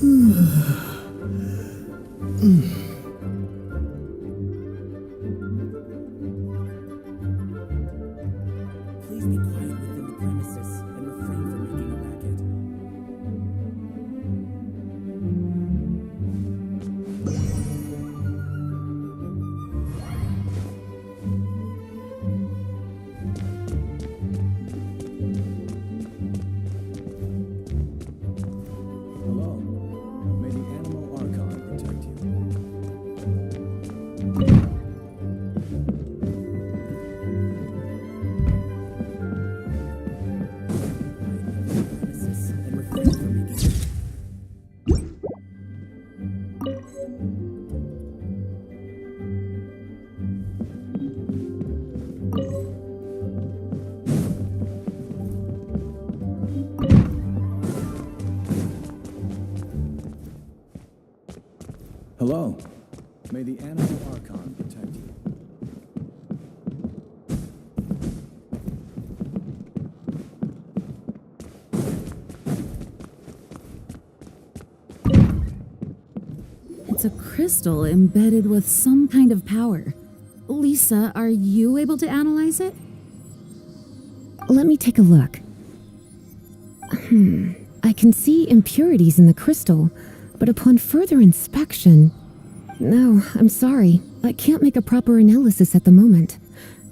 Please be quiet within the premises and refrain from making a racket. Hello. May the Animal Archon protect you. Premises and refrain from making. Hello. May the Animal Archon protect you. It's a crystal embedded with some kind of power. Lisa, are you able to analyze it? Let me take a look. I can see impurities in the crystal, but upon further inspection... No, I'm sorry. I can't make a proper analysis at the moment.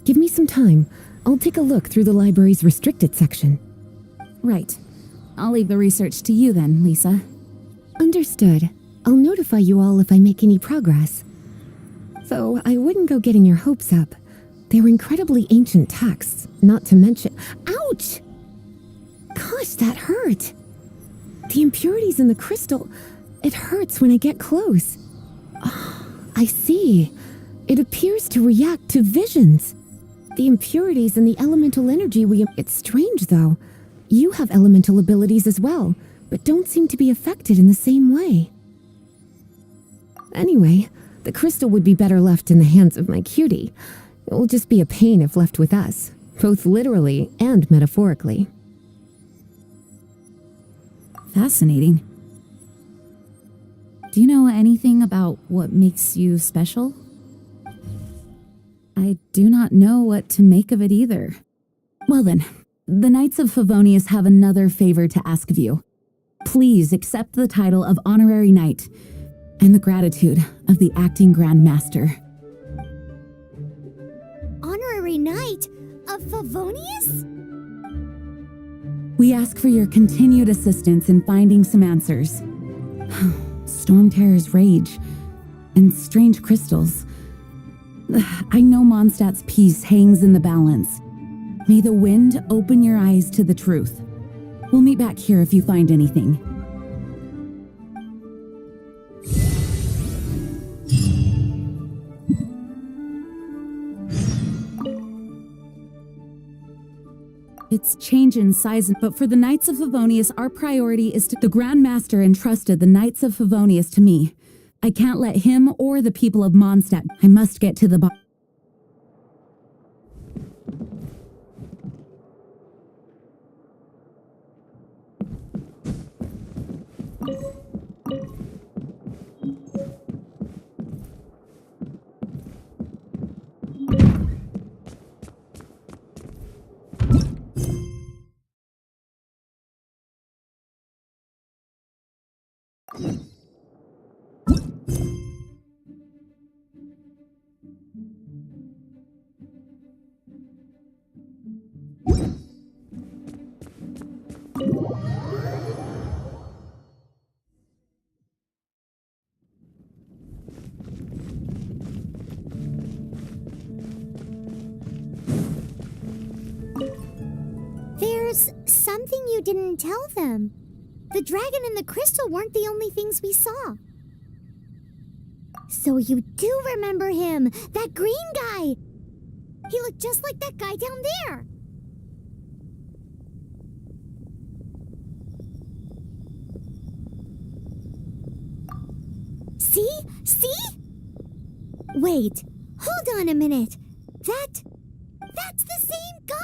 Give me some time. I'll take a look through the library's restricted section. Right. I'll leave the research to you then, Lisa. Understood. I'll notify you all if I make any progress. Though I wouldn't go getting your hopes up. They're incredibly ancient texts, not to mention... Ouch! Gosh, that hurt. The impurities in the crystal... It hurts when I get close. Oh, I see. It appears to react to visions. The impurities and the elemental energy we... It's strange, though. You have elemental abilities as well, but don't seem to be affected in the same way. Anyway, the crystal would be better left in the hands of my cutie. It will just be a pain if left with us, both literally and metaphorically. Fascinating. Do you know anything about what makes you special? I do not know what to make of it either. Well then, the Knights of Favonius have another favor to ask of you. Please accept the title of Honorary Knight and the gratitude of the Acting Grand Master. Honorary Knight of Favonius? We ask for your continued assistance in finding some answers. Storm Terror's rage and strange crystals. I know Mondstadt's peace hangs in the balance. May the wind open your eyes to the truth. We'll meet back here if you find anything. It's change in size, but for the Knights of Favonius, our priority is to... The Grand Master entrusted the Knights of Favonius to me. I can't let him or the people of Mondstadt. I must get to the bottom. There's something you didn't tell them. The dragon and the crystal weren't the only things we saw. So you do remember him, that green guy. He looked just like that guy down there. See? See? Wait, hold on a minute. That's the same guy.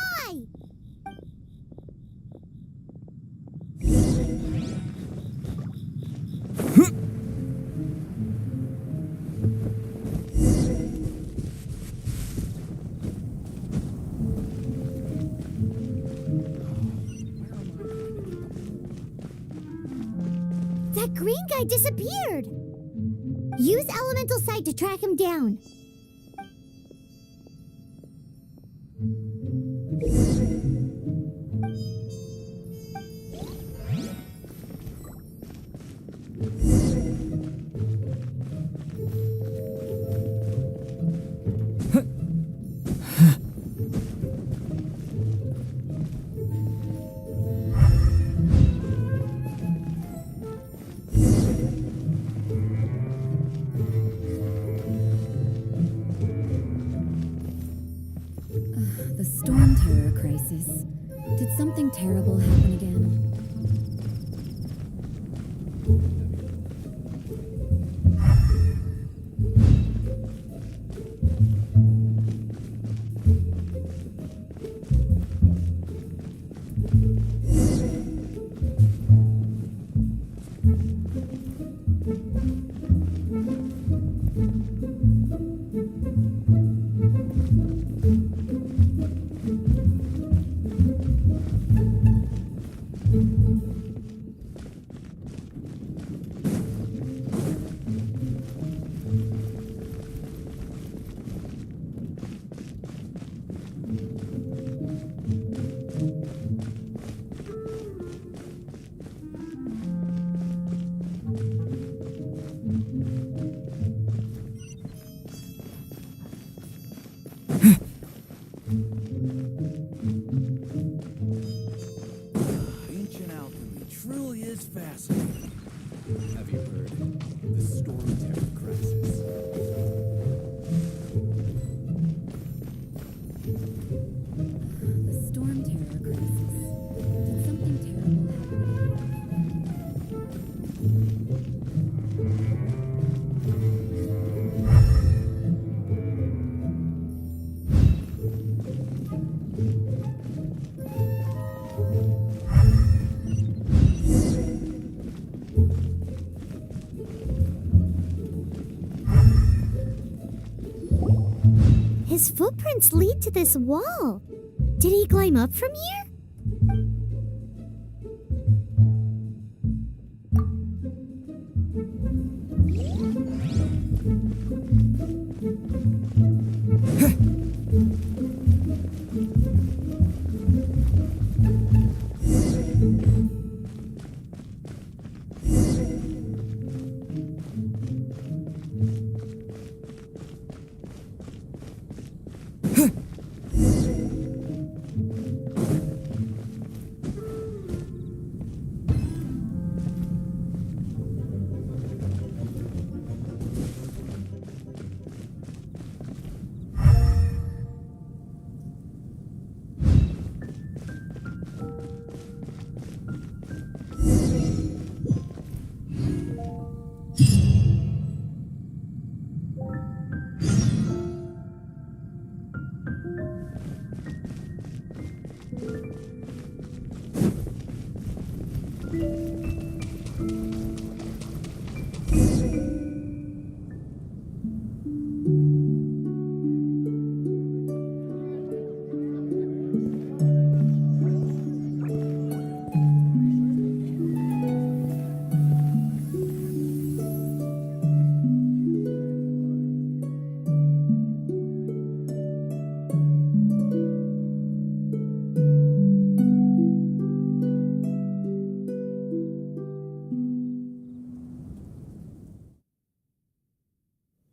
That green guy disappeared! Use Elemental Sight to track him down. The storm terror crisis. Did something terrible happen again? Ancient alchemy truly is fascinating. Have you heard? The storm terror crisis. The storm terror crisis. Did something terrible happen? His footprints lead to this wall. Did he climb up from here?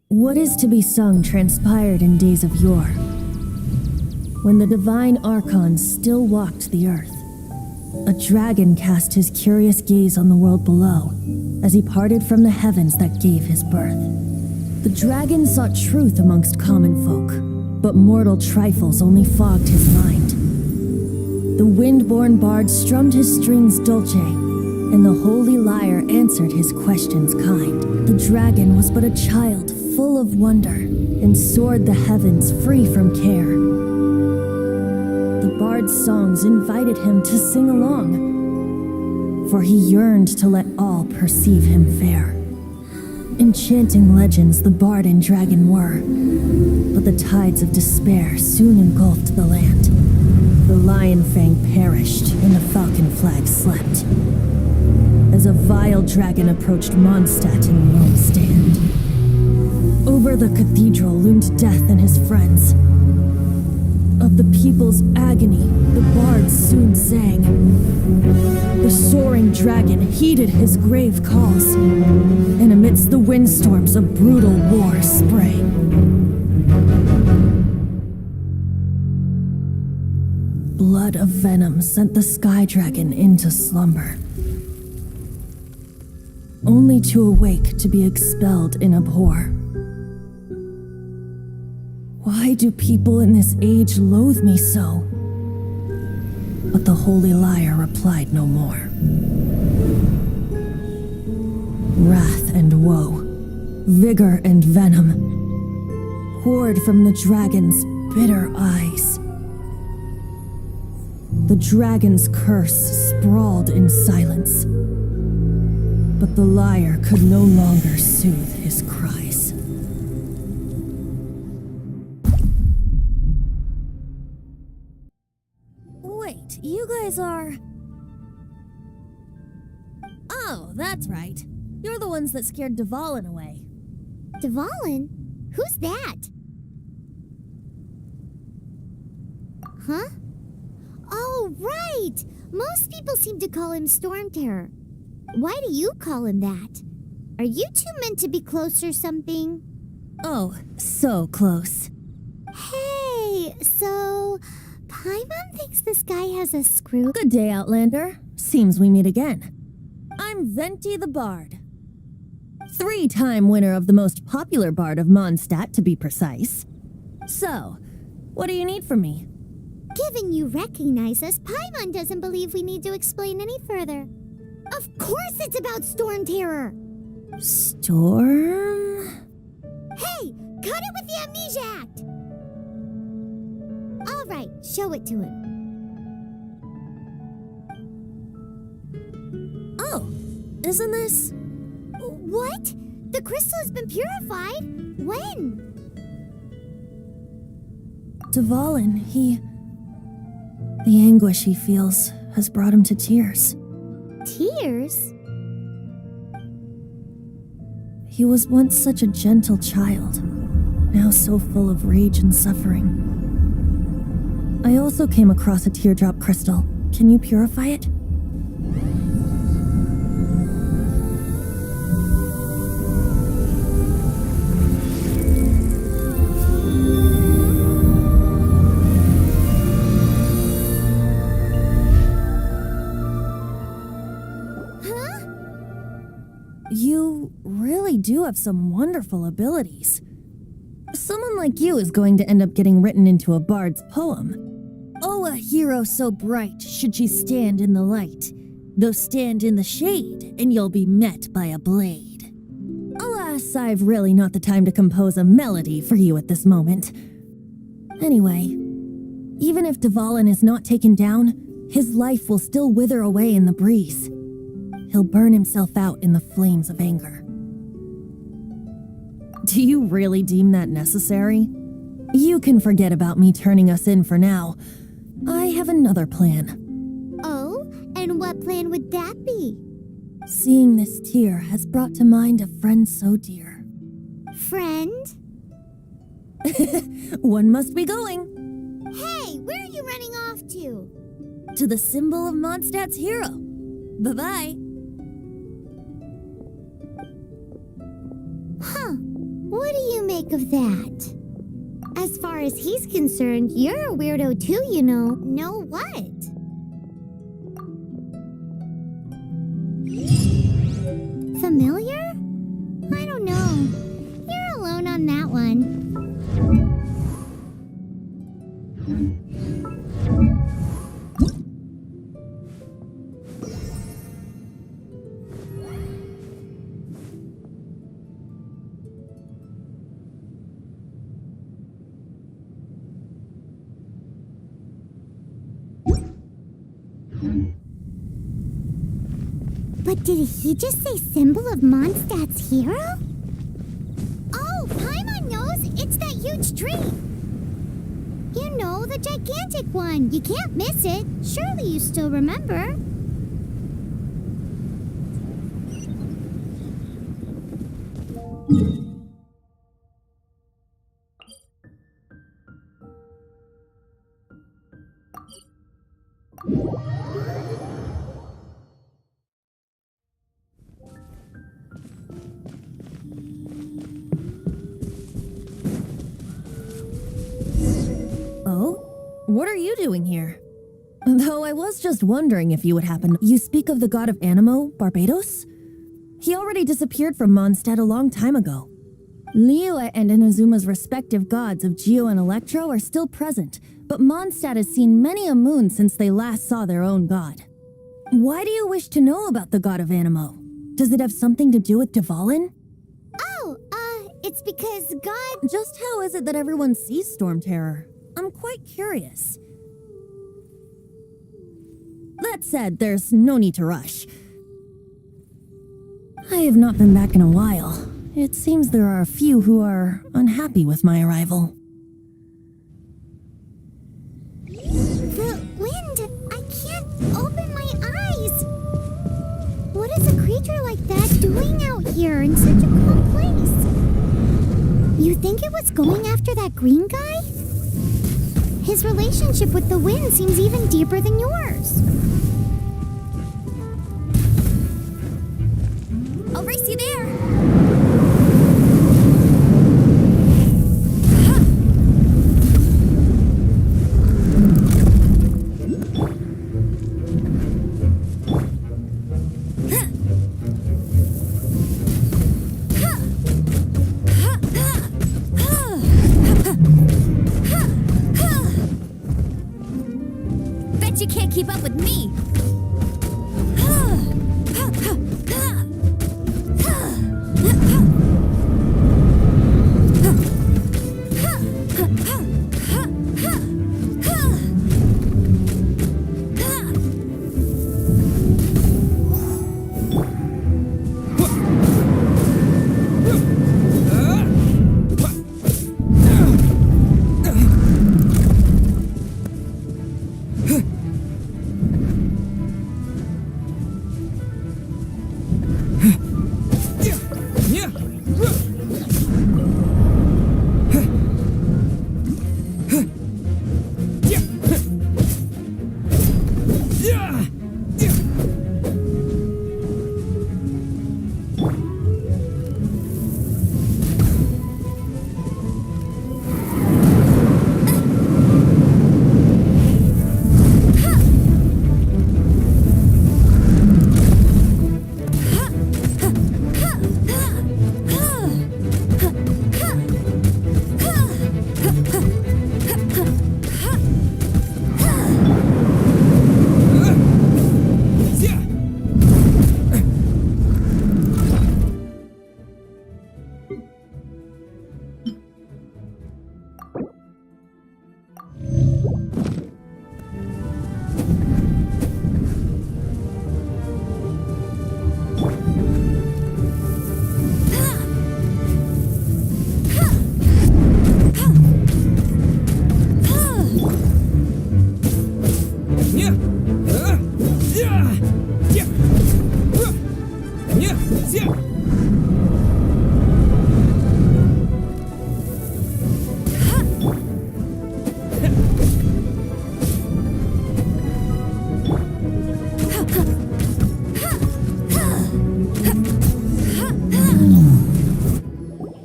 What is to be sung transpired in days of yore, when the divine archons still walked the earth. A dragon cast his curious gaze on the world below, as he parted from the heavens that gave his birth. The dragon sought truth amongst common folk, but mortal trifles only fogged his mind. The wind-born bard strummed his strings dulce, and the holy lyre answered his questions kind. The dragon was but a child full of wonder, and soared the heavens free from care. The bard's songs invited him to sing along, for he yearned to let all perceive him fair. Enchanting legends the bard and dragon were, but the tides of despair soon engulfed the land. The lion fang perished, and the falcon flag slept, as a vile dragon approached Mondstadt in lone stand. Over the cathedral loomed Death and his friends. Of the people's agony, the bards soon sang. The soaring dragon heeded his grave calls, and amidst the windstorms a brutal war sprang. Blood of venom sent the sky dragon into slumber, only to awake to be expelled in abhor. Why do people in this age loathe me so? But the holy liar replied no more. Wrath and woe, vigor and venom, poured from the dragon's bitter eyes. The dragon's curse sprawled in silence, but the liar could no longer soothe his cries. Wait, you guys are... Oh, that's right. You're the ones that scared Dvalin away. Dvalin? Who's that? Huh? Oh, right! Most people seem to call him Storm Terror. Why do you call him that? Are you two meant to be close or something? Oh, so close. Hey, so... Paimon thinks this guy has a screw... Good day, Outlander. Seems we meet again. I'm Venti the Bard. 3-time winner of the most popular bard of Mondstadt, to be precise. So, what do you need from me? Given you recognize us, Paimon doesn't believe we need to explain any further. Of course it's about Storm Terror! Storm? Hey! Cut it with the Amnesia Act! Alright, show it to him. Oh, isn't this... What? The crystal has been purified? When? Dvalin, the anguish he feels has brought him to tears. Tears? He was once such a gentle child, now so full of rage and suffering. I also came across a teardrop crystal. Can you purify it? You really do have some wonderful abilities. Someone like you is going to end up getting written into a bard's poem. Oh, a hero so bright should she stand in the light, though stand in the shade, and you'll be met by a blade. Alas, I've really not the time to compose a melody for you at this moment. Anyway, even if Dvalin is not taken down, his life will still wither away in the breeze. He'll burn himself out in the flames of anger. Do you really deem that necessary? You can forget about me turning us in for now. I have another plan. Oh? And what plan would that be? Seeing this tear has brought to mind a friend so dear. Friend? One must be going. Hey, where are you running off to? To the symbol of Mondstadt's hero. Bye-bye. Huh. What do you make of that? As far as he's concerned, you're a weirdo too, you know. Know what? Familiar? I don't know. You're alone on that one. But did he just say symbol of Mondstadt's hero? Oh, Paimon knows! It's that huge tree! You know, the gigantic one! You can't miss it! Surely you still remember? Oh? What are you doing here? Though I was just wondering if you would happen. You speak of the god of Animo, Barbados? He already disappeared from Mondstadt a long time ago. Liyue and Inazuma's respective gods of Geo and Electro are still present, but Mondstadt has seen many a moon since they last saw their own god. Why do you wish to know about the god of Animo? Does it have something to do with Dvalin? Oh, it's because God... Just how is it that everyone sees Storm Terror? I'm quite curious. That said, there's no need to rush. I have not been back in a while. It seems there are a few who are unhappy with my arrival. The wind! I can't open my eyes! What is a creature like that doing out here in such a calm place? You think it was going after that green guy? His relationship with the wind seems even deeper than yours. I'll race you there! Bet you can't keep up with me!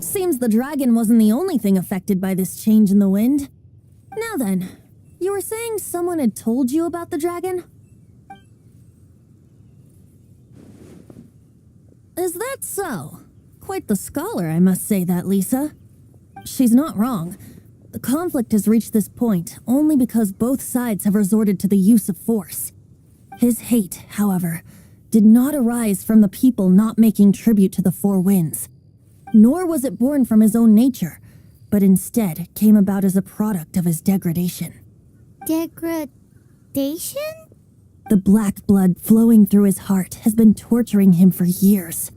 Seems the dragon wasn't the only thing affected by this change in the wind. Now then, you were saying someone had told you about the dragon? Is that so? Quite the scholar, I must say that, Lisa. She's not wrong. The conflict has reached this point only because both sides have resorted to the use of force. His hate, however, did not arise from the people not making tribute to the Four Winds. Nor was it born from his own nature, but instead came about as a product of his degradation. Degradation? The black blood flowing through his heart has been torturing him for years.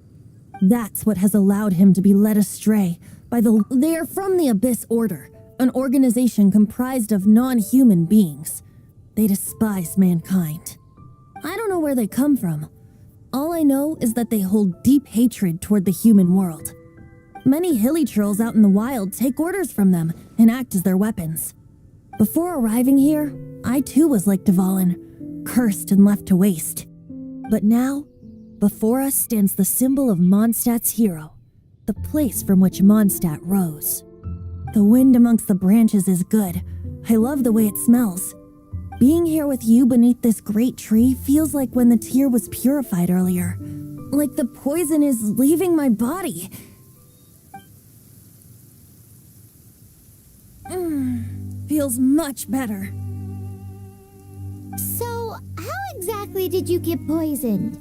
That's what has allowed him to be led astray by They are from the Abyss Order, an organization comprised of non-human beings. They despise mankind. I don't know where they come from. All I know is that they hold deep hatred toward the human world. Many hilly trolls out in the wild take orders from them and act as their weapons. Before arriving here, I too was like Dvalin, cursed and left to waste. But now, before us stands the symbol of Mondstadt's hero, the place from which Mondstadt rose. The wind amongst the branches is good. I love the way it smells. Being here with you beneath this great tree feels like when the tear was purified earlier. Like the poison is leaving my body. Feels much better. So, how exactly did you get poisoned?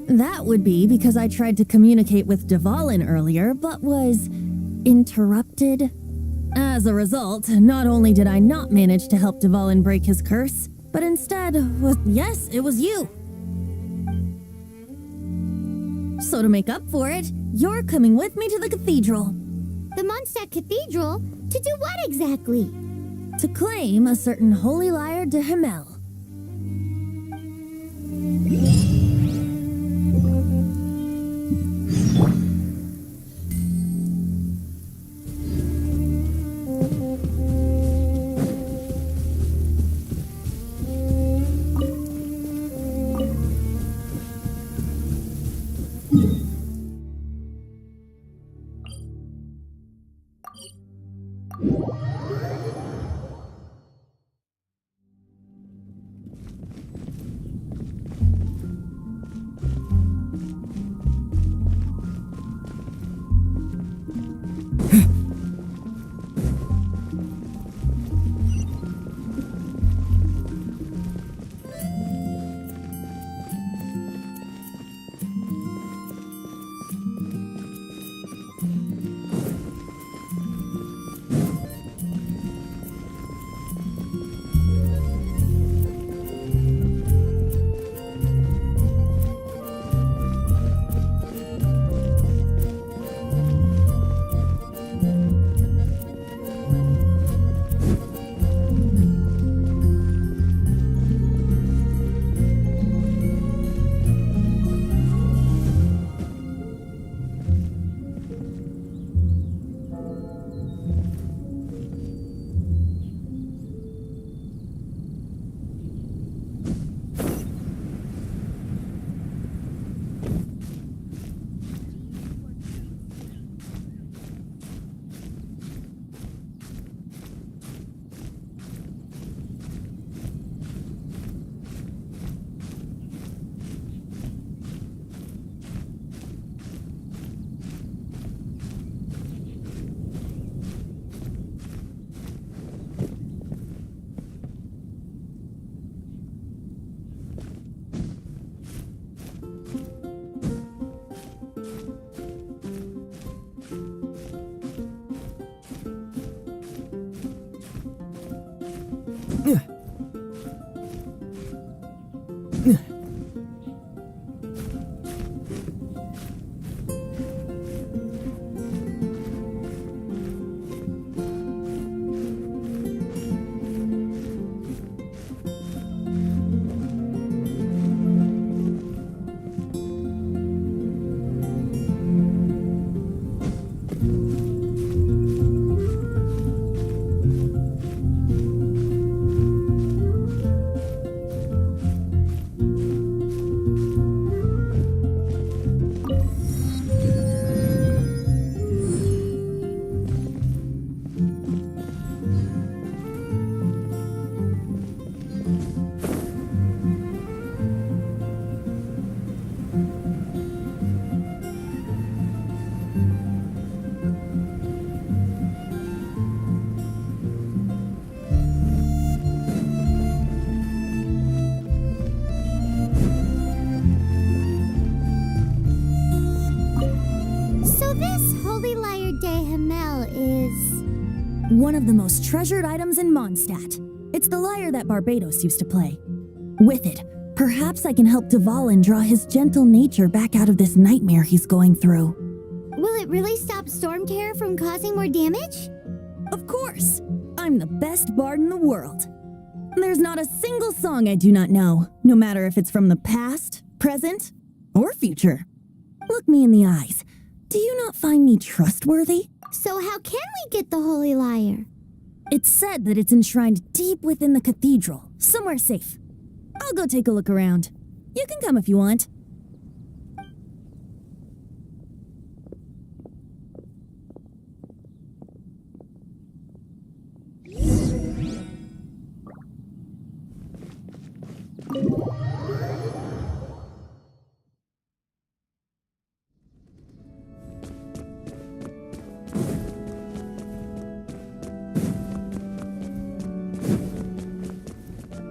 That would be because I tried to communicate with Dvalin earlier, but was interrupted. As a result, not only did I not manage to help Dvalin break his curse, but instead, yes, it was you. So to make up for it, you're coming with me to the cathedral. The Mondstadt Cathedral? To do what exactly? To claim a certain holy lyre de Himmel. One of the most treasured items in Mondstadt. It's the lyre that Barbados used to play. With it, perhaps I can help Dvalin draw his gentle nature back out of this nightmare he's going through. Will it really stop Storm Terror from causing more damage? Of course! I'm the best bard in the world. There's not a single song I do not know, no matter if it's from the past, present, or future. Look me in the eyes. Do you not find me trustworthy? So how can we get the Holy Lyre? It's said that it's enshrined deep within the cathedral, somewhere safe. I'll go take a look around. You can come if you want.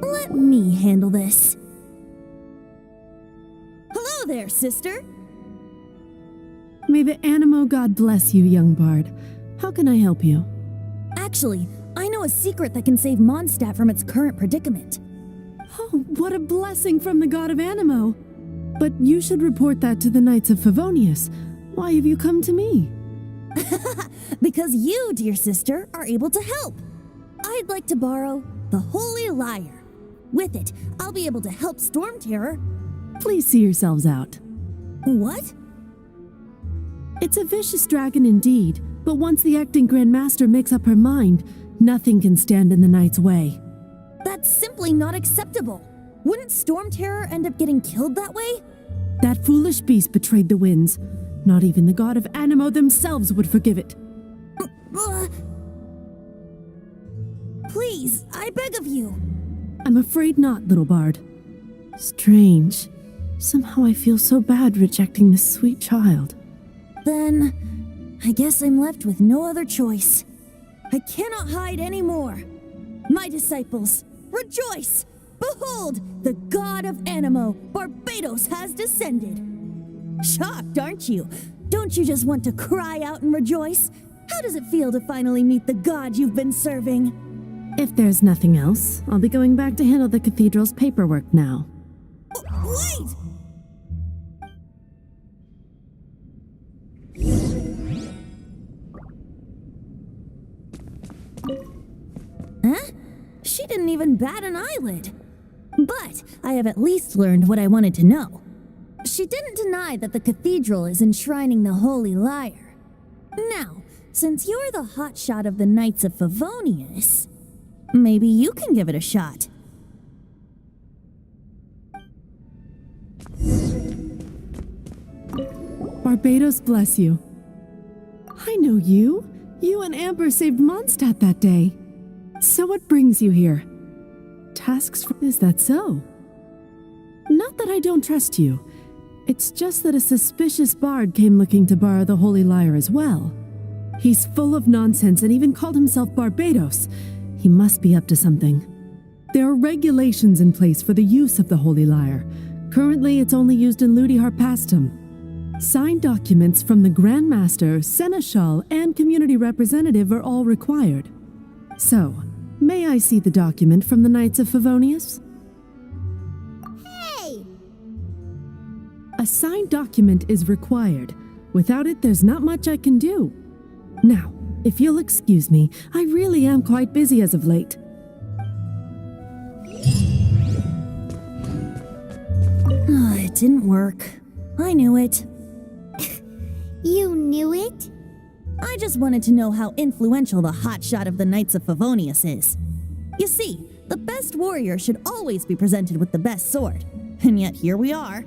Let me handle this. Hello there, sister. May the Animo God bless you, young bard. How can I help you? Actually, I know a secret that can save Mondstadt from its current predicament. Oh, what a blessing from the god of Animo! But you should report that to the Knights of Favonius. Why have you come to me? Because you, dear sister, are able to help. I'd like to borrow the Holy Lyre. With it, I'll be able to help Storm Terror. Please see yourselves out. What? It's a vicious dragon indeed, but once the acting Grand Master makes up her mind, nothing can stand in the Knight's way. That's simply not acceptable. Wouldn't Storm Terror end up getting killed that way? That foolish beast betrayed the winds. Not even the god of Animo themselves would forgive it. Please, I beg of you. I'm afraid not, little bard. Strange. Somehow I feel so bad rejecting this sweet child. Then, I guess I'm left with no other choice. I cannot hide anymore. My disciples, rejoice! Behold, the god of Animo, Barbados, has descended. Shocked, aren't you? Don't you just want to cry out and rejoice? How does it feel to finally meet the god you've been serving? If there's nothing else, I'll be going back to handle the cathedral's paperwork now. Wait! Huh? She didn't even bat an eyelid. But I have at least learned what I wanted to know. She didn't deny that the cathedral is enshrining the Holy Lyre. Now, since you're the hotshot of the Knights of Favonius, maybe you can give it a shot. Barbados bless you. I know you. You and Amber saved Mondstadt that day. So what brings you here? Tasks for... Is that so? Not that I don't trust you. It's just that a suspicious bard came looking to borrow the Holy Lyre as well. He's full of nonsense and even called himself Barbados. He must be up to something. There are regulations in place for the use of the Holy Lyre. Currently, it's only used in Ludi Harpastum. Signed documents from the Grand Master, Seneschal, and Community Representative are all required. So, may I see the document from the Knights of Favonius? Hey! A signed document is required. Without it, there's not much I can do. Now, if you'll excuse me, I really am quite busy as of late. It didn't work. I knew it. You knew it? I just wanted to know how influential the hotshot of the Knights of Favonius is. You see, the best warrior should always be presented with the best sword. And yet here we are.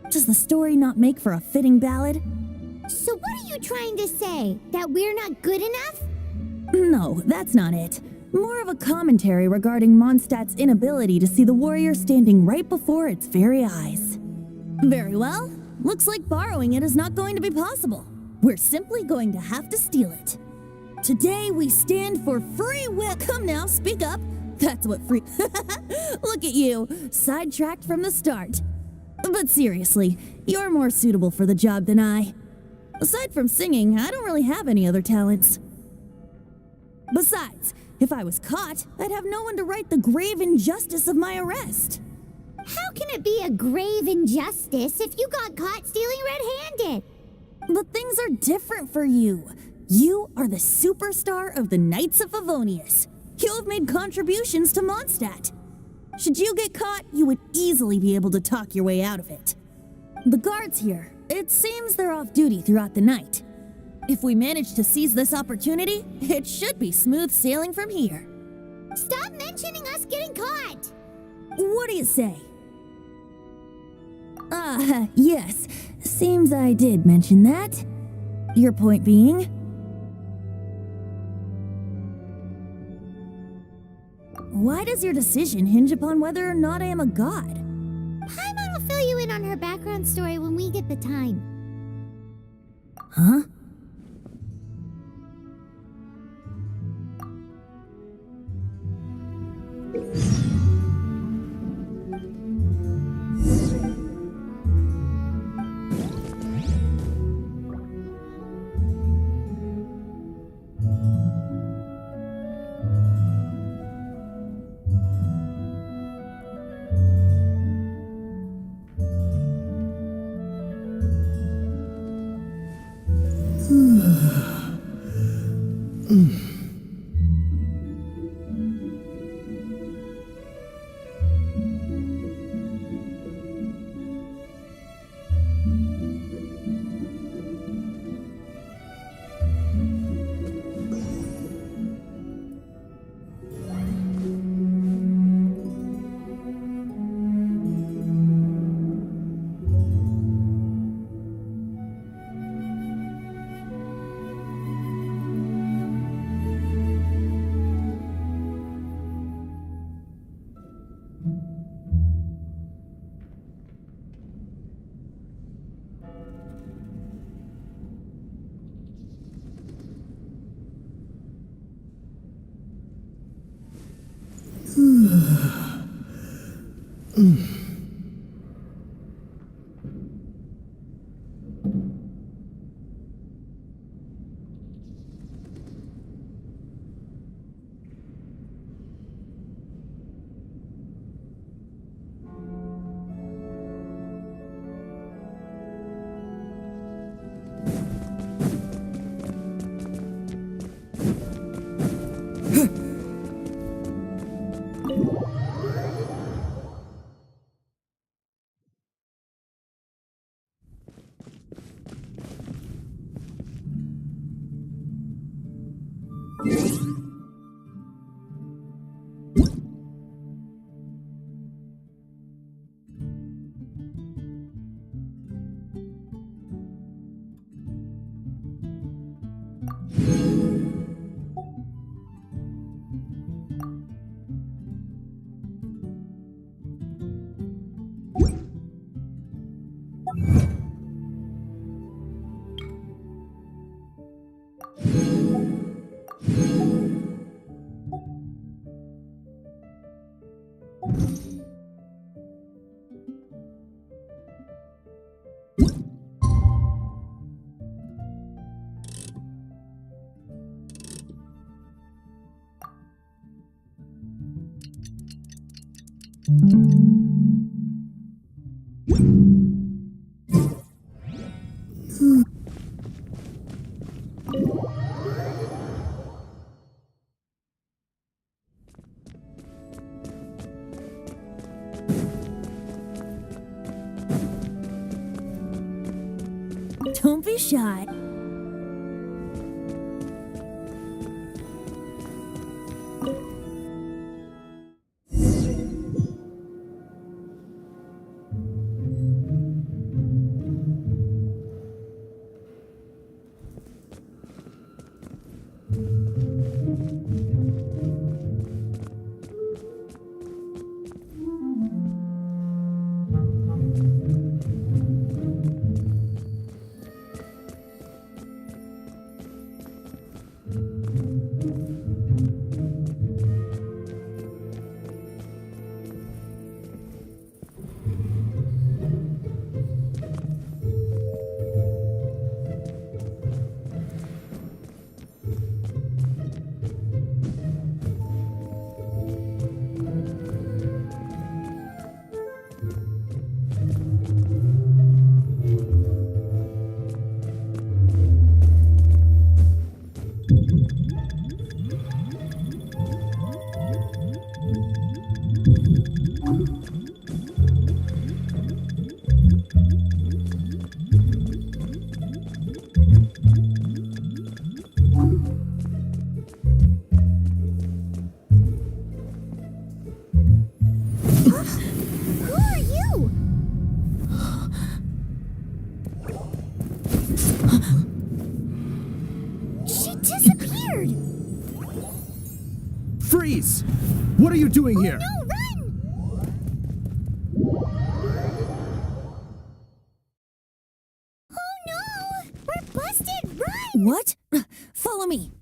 Does the story not make for a fitting ballad? So what are you trying to say? That we're not good enough? No, that's not it. More of a commentary regarding Mondstadt's inability to see the warrior standing right before its very eyes. Very well. Looks like borrowing it is not going to be possible. We're simply going to have to steal it. Today we stand for free will. Come now, speak up. That's what free... Look at you, sidetracked from the start. But seriously, you're more suitable for the job than I. Aside from singing, I don't really have any other talents. Besides, if I was caught, I'd have no one to right the grave injustice of my arrest. How can it be a grave injustice if you got caught stealing red-handed? But things are different for you. You are the superstar of the Knights of Favonius. You have made contributions to Mondstadt. Should you get caught, you would easily be able to talk your way out of it. The guards here, It seems they're off duty throughout the night. If we manage to seize this opportunity, it should be smooth sailing from here. Stop mentioning us getting caught! What do you say? Yes. Seems I did mention that. Your point being? Why does your decision hinge upon whether or not I am a god? Paimon will fill you in on her background story when we get the time. Huh? Don't be shy. Freeze! What are you doing here? No, run! Oh no! We're busted! Run! What? Follow me.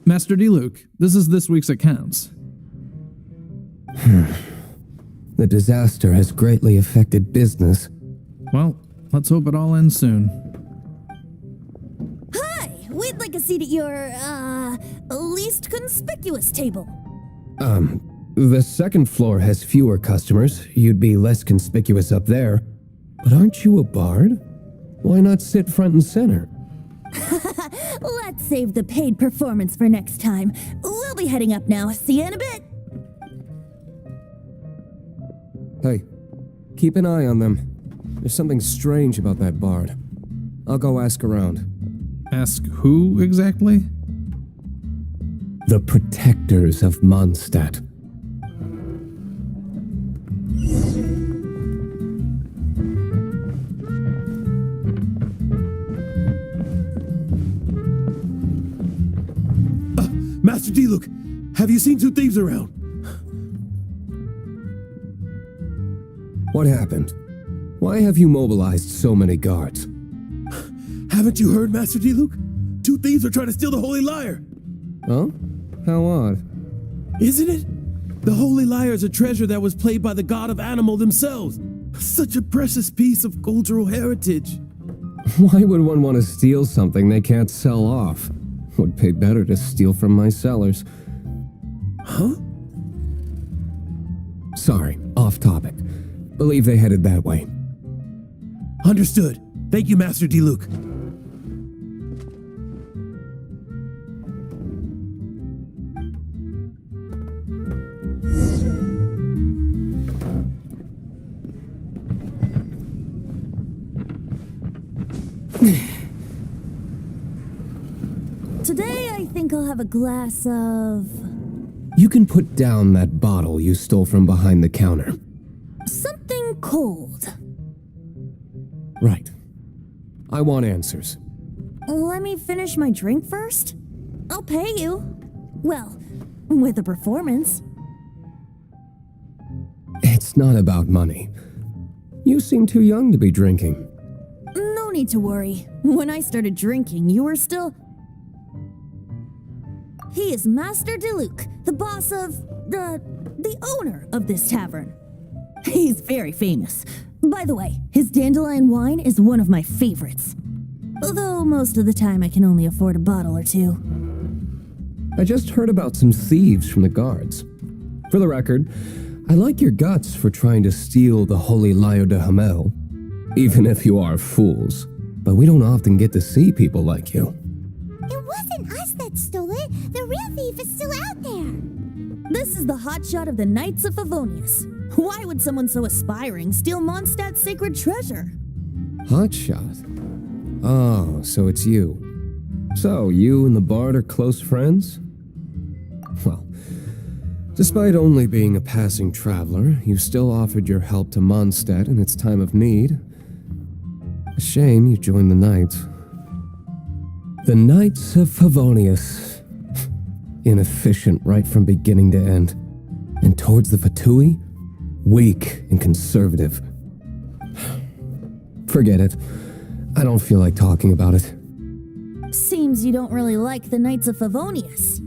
Master D-Luke, this is this week's accounts. The disaster has greatly affected business. Well, let's hope it all ends soon. Hi! We'd like a seat at your, least conspicuous table. The second floor has fewer customers. You'd be less conspicuous up there. But aren't you a bard? Why not sit front and center? Let's save the paid performance for next time. We'll be heading up now. See you in a bit. Hey, keep an eye on them. There's something strange about that bard. I'll go ask around. Ask who exactly? The protectors of Mondstadt. Master D-Luke, have you seen two thieves around? What happened? Why have you mobilized so many guards? Haven't you heard, Master D-Luke? Two thieves are trying to steal the Holy Lyre. Oh? How odd. Isn't it? The Holy Lyre is a treasure that was played by the god of animal themselves. Such a precious piece of cultural heritage. Why would one want to steal something they can't sell off? Would pay better to steal from my sellers. Huh? Sorry, off topic. Believe they headed that way. Understood. Thank you, Master D-Luke. Today, I think I'll have a glass of... You can put down that bottle you stole from behind the counter. something cold. Right. I want answers. Let me finish my drink first. I'll pay you. Well, with a performance. It's not about money. You seem too young to be drinking. No need to worry. When I started drinking, you were still... He is Master D-Luke, the boss of... the owner of this tavern. He's very famous. By the way, his dandelion wine is one of my favorites. Although most of the time I can only afford a bottle or two. I just heard about some thieves from the guards. For the record, I like your guts for trying to steal the Holy Lyre de Hamel. Even if you are fools. But we don't often get to see people like you. It wasn't us that stole it. The real thief is still out there. This is the hotshot of the Knights of Favonius. Why would someone so aspiring steal Mondstadt's sacred treasure? Hotshot? Oh, so it's you. So, you and the Bard are close friends? Well, despite only being a passing traveler, you still offered your help to Mondstadt in its time of need. A shame you joined the Knights. The Knights of Favonius. Inefficient right from beginning to end. And towards the Fatui, weak and conservative. Forget it. I don't feel like talking about it. Seems you don't really like the Knights of Favonius.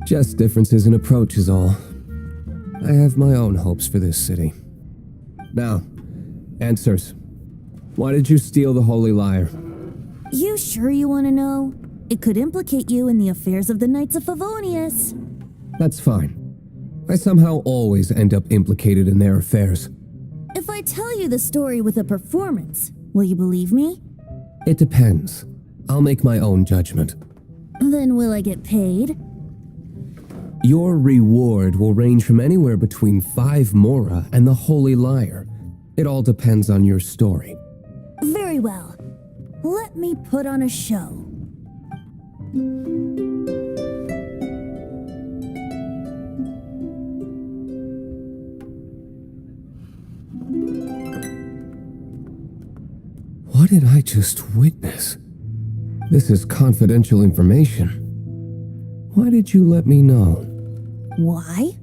Just differences in approach is all. I have my own hopes for this city. Now, answers. Why did you steal the Holy Lyre? You sure you want to know? It could implicate you in the affairs of the Knights of Favonius. That's fine. I somehow always end up implicated in their affairs. If I tell you the story with a performance, will you believe me? It depends. I'll make my own judgment. Then will I get paid? Your reward will range from anywhere between 5 Mora and the Holy Lyre. It all depends on your story. Very well. Let me put on a show. What did I just witness? This is confidential information. Why did you let me know? Why?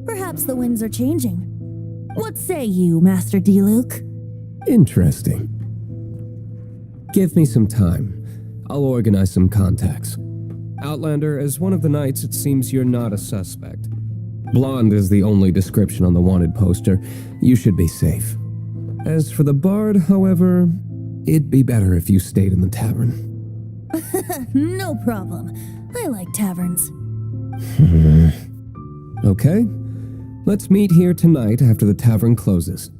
Perhaps the winds are changing. What say you, Master Diluc? Interesting. Give me some time. I'll organize some contacts. Outlander, as one of the knights, it seems you're not a suspect. Blonde is the only description on the wanted poster. You should be safe. As for the bard, however, it'd be better if you stayed in the tavern. No problem. I like taverns. Okay. Let's meet here tonight after the tavern closes.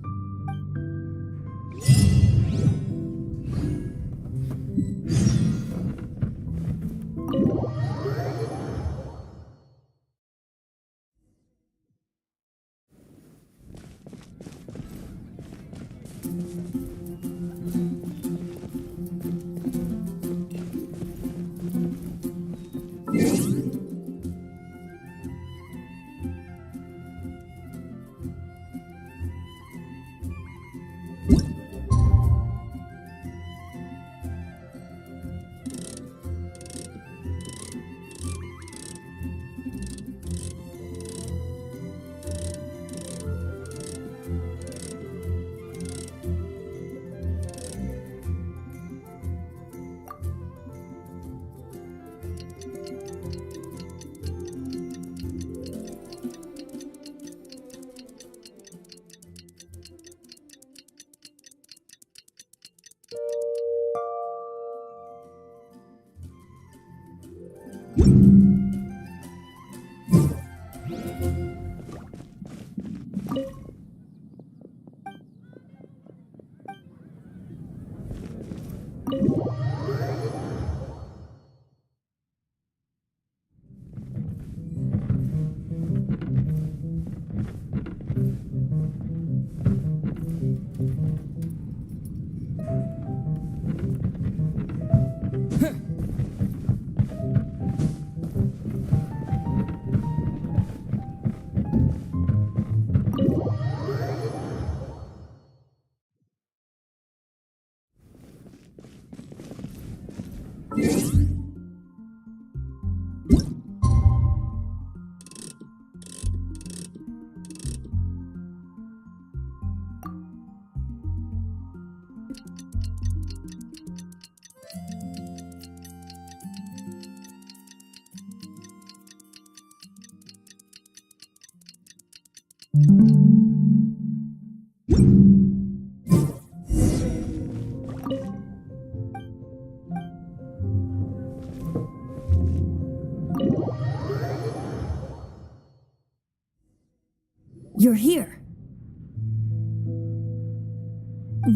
You're here.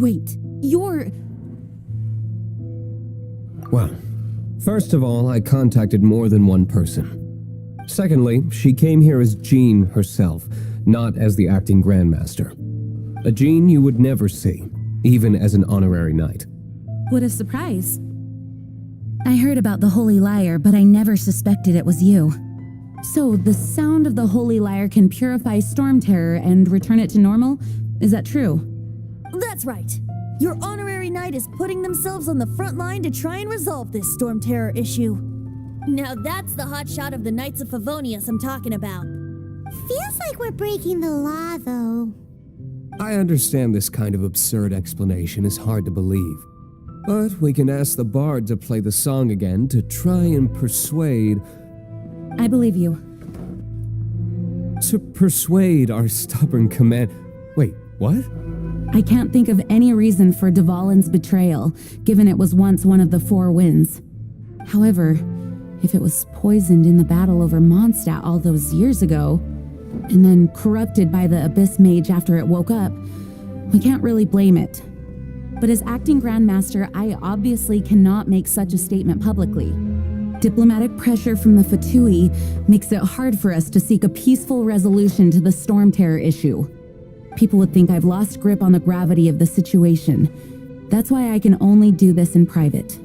Wait, you're... Well, first of all, I contacted more than one person. Secondly, she came here as Jean herself, not as the acting Grandmaster. A Jean you would never see, even as an honorary knight. What a surprise. I heard about the Holy Lyre, but I never suspected it was you. So, the sound of the Holy Lyre can purify Storm Terror and return it to normal? Is that true? That's right. Your honorary knight is putting themselves on the front line to try and resolve this Storm Terror issue. Now that's the hotshot of the Knights of Favonius I'm talking about. Feels like we're breaking the law, though. I understand this kind of absurd explanation is hard to believe. But we can ask the bard to play the song again to try and persuade... I believe you. To persuade our stubborn command... Wait, what? I can't think of any reason for Dvalin's betrayal, given it was once one of the Four Winds. However, if it was poisoned in the battle over Mondstadt all those years ago, and then corrupted by the Abyss Mage after it woke up, we can't really blame it. But as acting Grandmaster, I obviously cannot make such a statement publicly. Diplomatic pressure from the Fatui makes it hard for us to seek a peaceful resolution to the Storm Terror issue. People would think I've lost grip on the gravity of the situation. That's why I can only do this in private.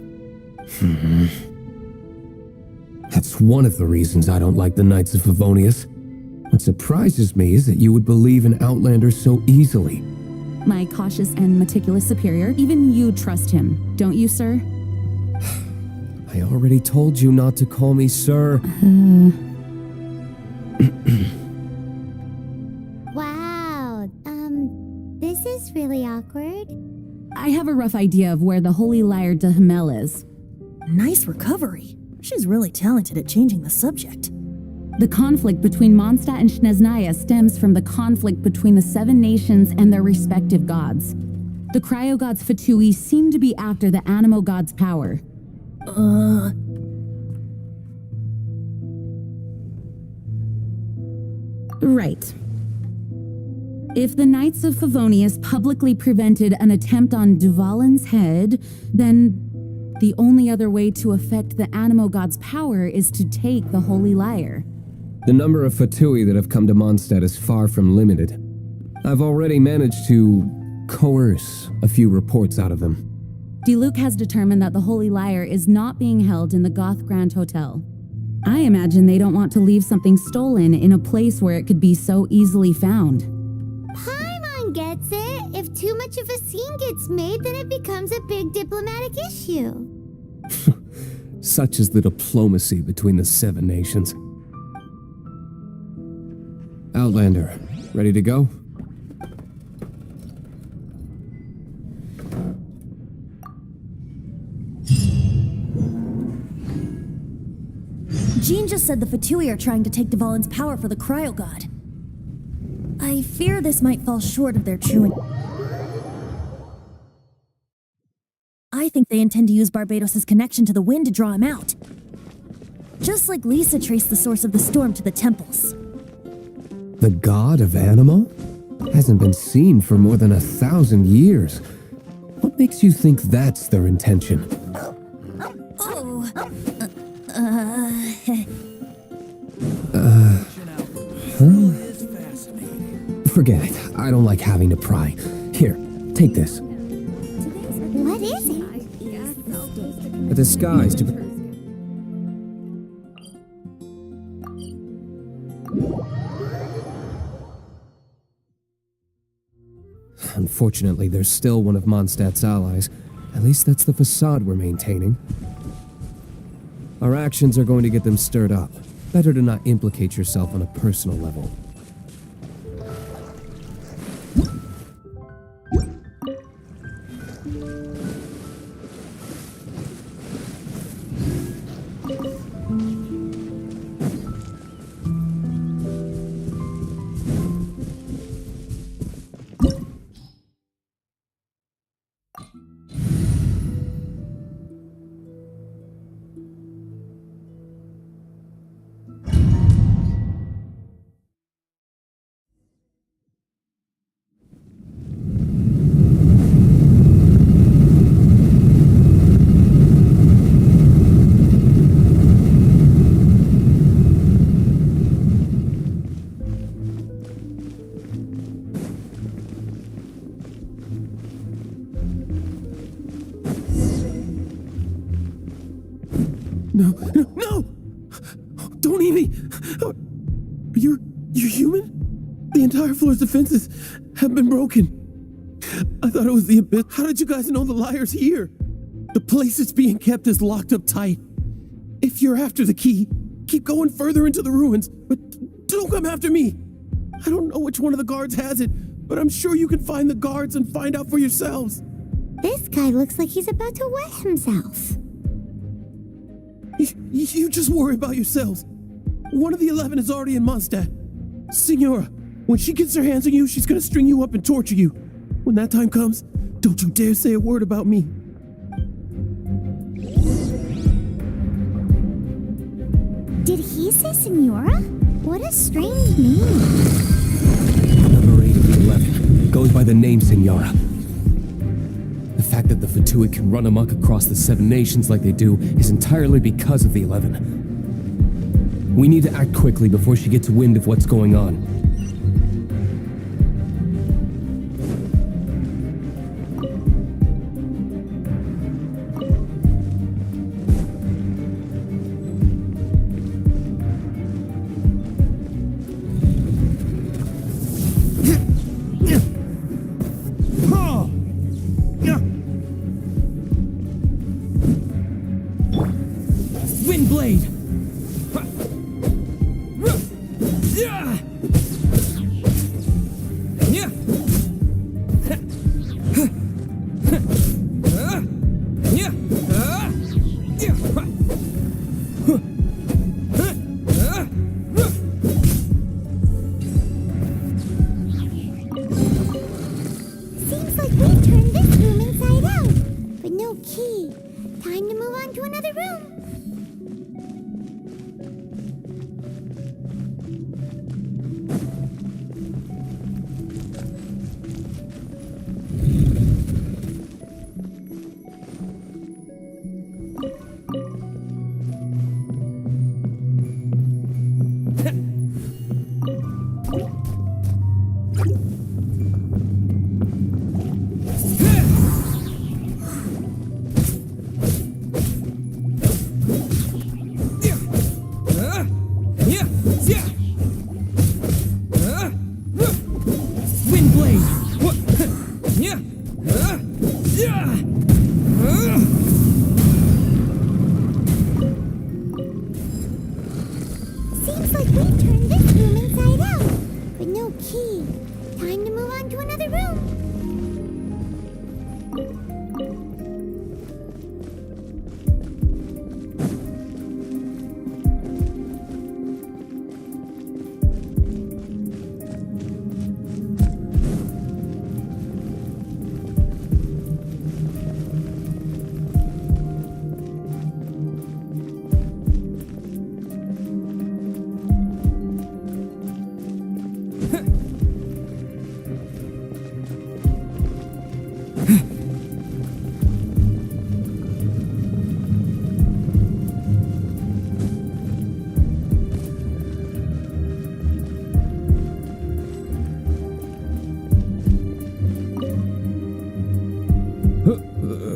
That's one of the reasons I don't like the Knights of Favonius. What surprises me is that you would believe in Outlanders so easily. My cautious and meticulous superior, even you trust him, don't you, sir? I already told you not to call me sir. Wow, this is really awkward. I have a rough idea of where the Holy Liar de Himmel is. Nice recovery. She's really talented at changing the subject. The conflict between Mondstadt and Snezhnaya stems from the conflict between the Seven Nations and their respective gods. The Cryo-gods Fatui seem to be after the Animo god's power. Right. If the Knights of Favonius publicly prevented an attempt on Dvalin's head, then the only other way to affect the Animo god's power is to take the Holy Liar. The number of Fatui that have come to Mondstadt is far from limited. I've already managed to coerce a few reports out of them. Diluc has determined that the Holy Liar is not being held in the Goth Grand Hotel. I imagine they don't want to leave something stolen in a place where it could be so easily found. Paimon gets it. If too much of a scene gets made, then it becomes a big diplomatic issue. Such is the diplomacy between the Seven Nations. Outlander, ready to go? Jean just said the Fatui are trying to take Dvalin's power for the Cryo God. I fear this might fall short of their true I think they intend to use Barbados' connection to the wind to draw him out. Just like Lisa traced the source of the storm to the temples. The god of Animo? Hasn't been seen for more than 1,000 years. What makes you think that's their intention? Forget it. I don't like having to pry. Here, take this. What is it? A disguise to... Unfortunately, there's still one of Mondstadt's allies. At least that's the facade we're maintaining. Our actions are going to get them stirred up. Better to not implicate yourself on a personal level. No! Don't eat me! You're human? The entire floor's defenses have been broken. I thought it was the Abyss. How did you guys know the liar's here? The place it's being kept is locked up tight. If you're after the key, keep going further into the ruins, but don't come after me. I don't know which one of the guards has it, but I'm sure you can find the guards and find out for yourselves. This guy looks like he's about to wet himself. You just worry about yourselves. One of the 11 is already in Mondstadt. Signora, When she gets her hands on you, she's gonna string you up and torture you. When that time comes, don't you dare say a word about me. Did he say Senora? What a strange name. Number 8 of the 11 goes by the name Senora. The fact that the Fatui can run amok across the 7 nations like they do is entirely because of the 11. We need to act quickly before she gets wind of what's going on. Windblade! Seems like we turned this room inside out, but no key. Time to move on to another room. Seems like we turned this room inside out, but no key. Time to move on to another room.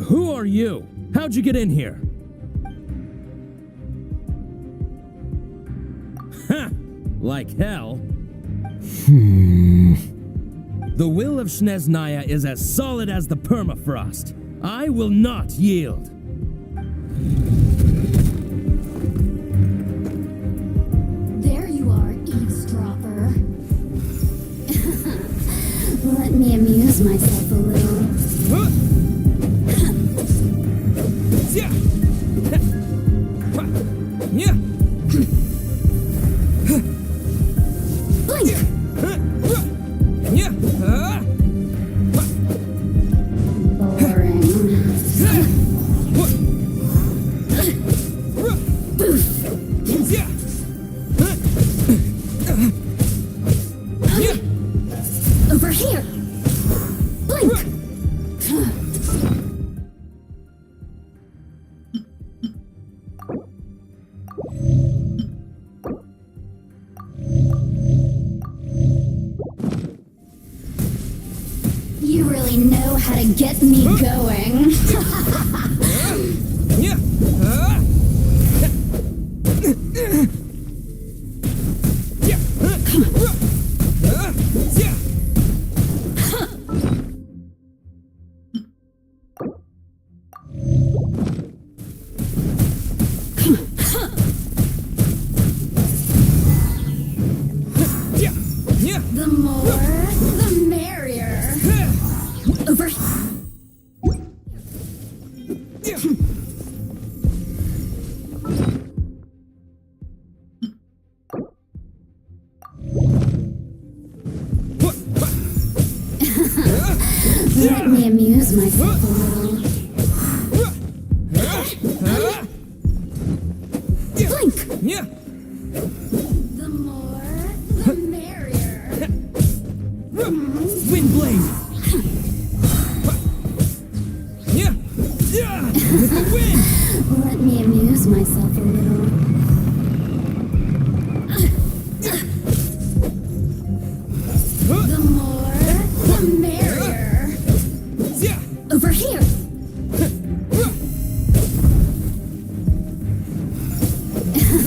Who are you? How'd you get in here? Ha! Like hell. The will of Snezhnaya is as solid as the permafrost. I will not yield. There you are, eavesdropper. Let me amuse myself a little. Over here! Blink! You really know how to get me going. The more, the merrier. Over here. myself a little. Blink! Yeah. The more, the merrier. Wind blade. Yeah. Yeah. With the wind. Let me amuse myself a little. The more, the merrier. Yeah. Over here.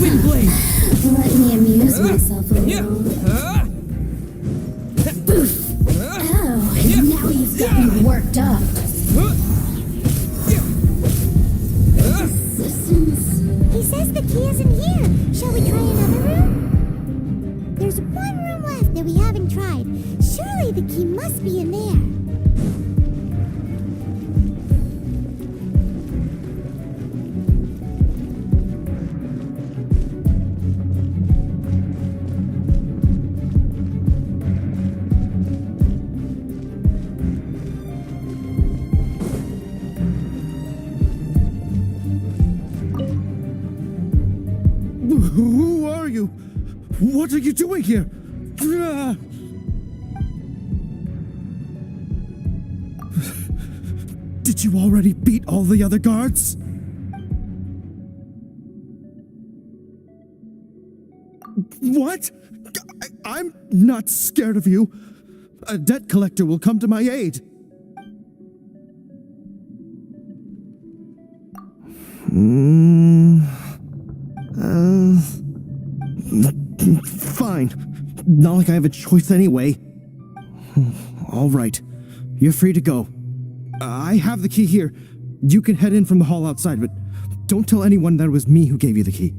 Wind blade. Let me amuse myself a Yeah. little. Oh, now you've got me worked up. Assistance. He says the key isn't here. Shall we try another room? There's one room left that we haven't tried. Surely the key must be in there. Who are you? What are you doing here? Ah! Did you already beat all the other guards? What? I'm not scared of you. A debt collector will come to my aid. Fine. Not like I have a choice anyway. All right. You're free to go. I have the key here. You can head in from the hall outside, but don't tell anyone that it was me who gave you the key.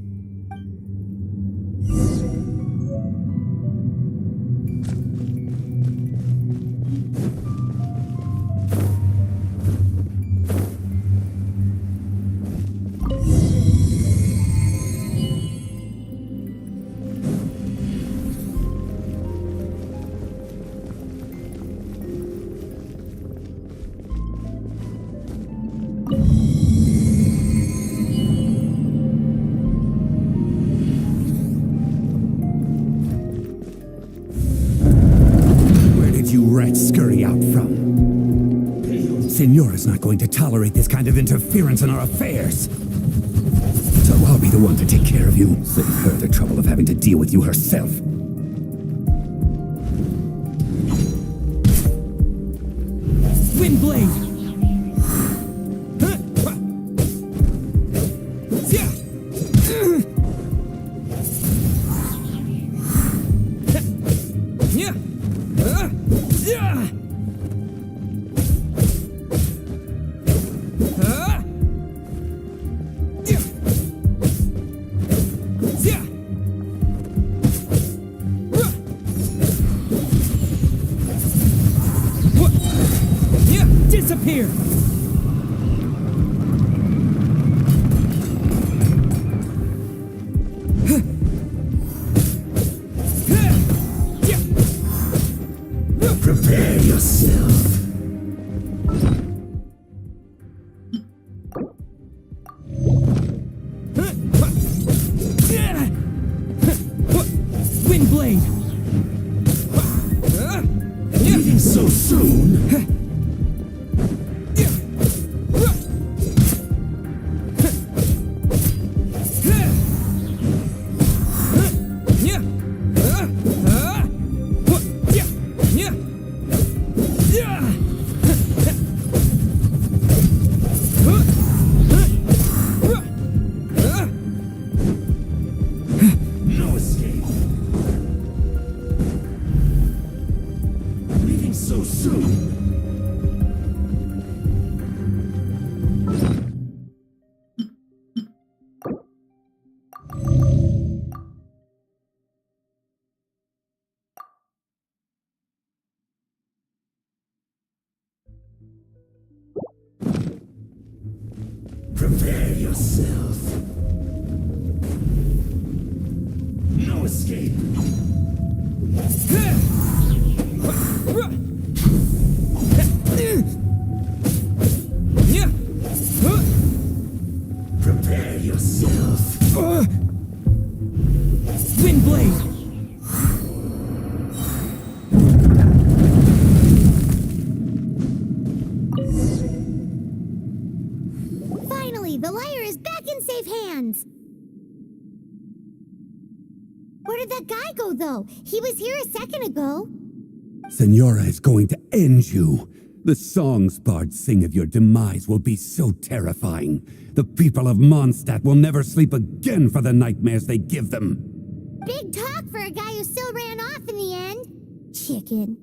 Where did you rats scurry out from? Senora's not going to tolerate this kind of interference in our affairs. So I'll be the one to take care of you. Save her the trouble of having to deal with you herself. Wind blade. Yeah. Disappear! Prepare yourself. Wind blade! Leaving so soon? No escape. Leaving so soon? Prepare yourself. No escape. yourself. Windblade! Finally, the lyre is back in safe hands. Where did that guy go, though? He was here a second ago. Senora is going to end you. The songs bards sing of your demise will be so terrifying. The people of Mondstadt will never sleep again for the nightmares they give them. Big talk for a guy who still ran off in the end. Chicken.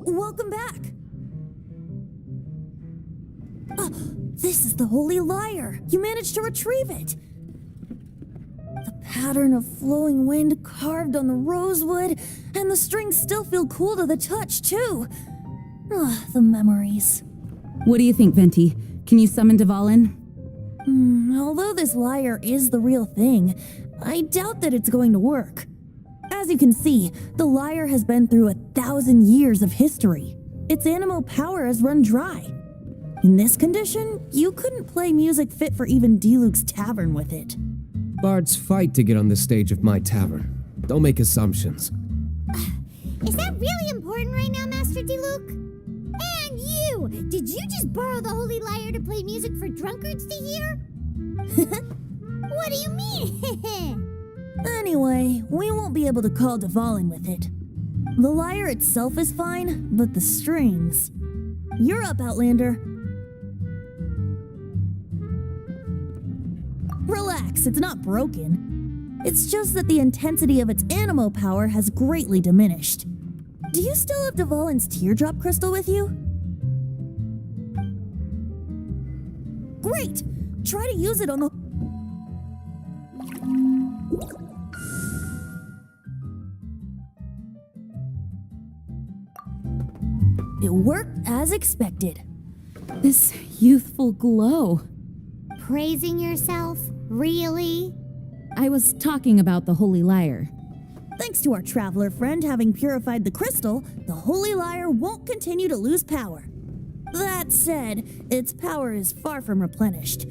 Welcome back. This is the Holy Lyre. You managed to retrieve it. The pattern of flowing wind carved on the rosewood, and the strings still feel cool to the touch, too. The memories. What do you think, Venti? Can you summon Dvalin? Although this lyre is the real thing, I doubt that it's going to work. As you can see, the lyre has been through 1,000 years of history. Its animal power has run dry. In this condition, you couldn't play music fit for even Diluc's tavern with it. Bards fight to get on the stage of my tavern. Don't make assumptions. Is that really important right now, Master Diluc? And you! Did you just borrow the Holy Lyre to play music for drunkards to hear? What do you mean? Anyway, we won't be able to call Dvalin with it. The lyre itself is fine, but the strings... You're up, Outlander. Relax, it's not broken. It's just that the intensity of its animal power has greatly diminished. Do you still have Dvalin's teardrop crystal with you? Great! Try to use it on the... It worked as expected. This youthful glow. Praising yourself? Really? I was talking about the Holy Lyre. Thanks to our traveler friend having purified the crystal, the Holy Lyre won't continue to lose power. That said, its power is far from replenished.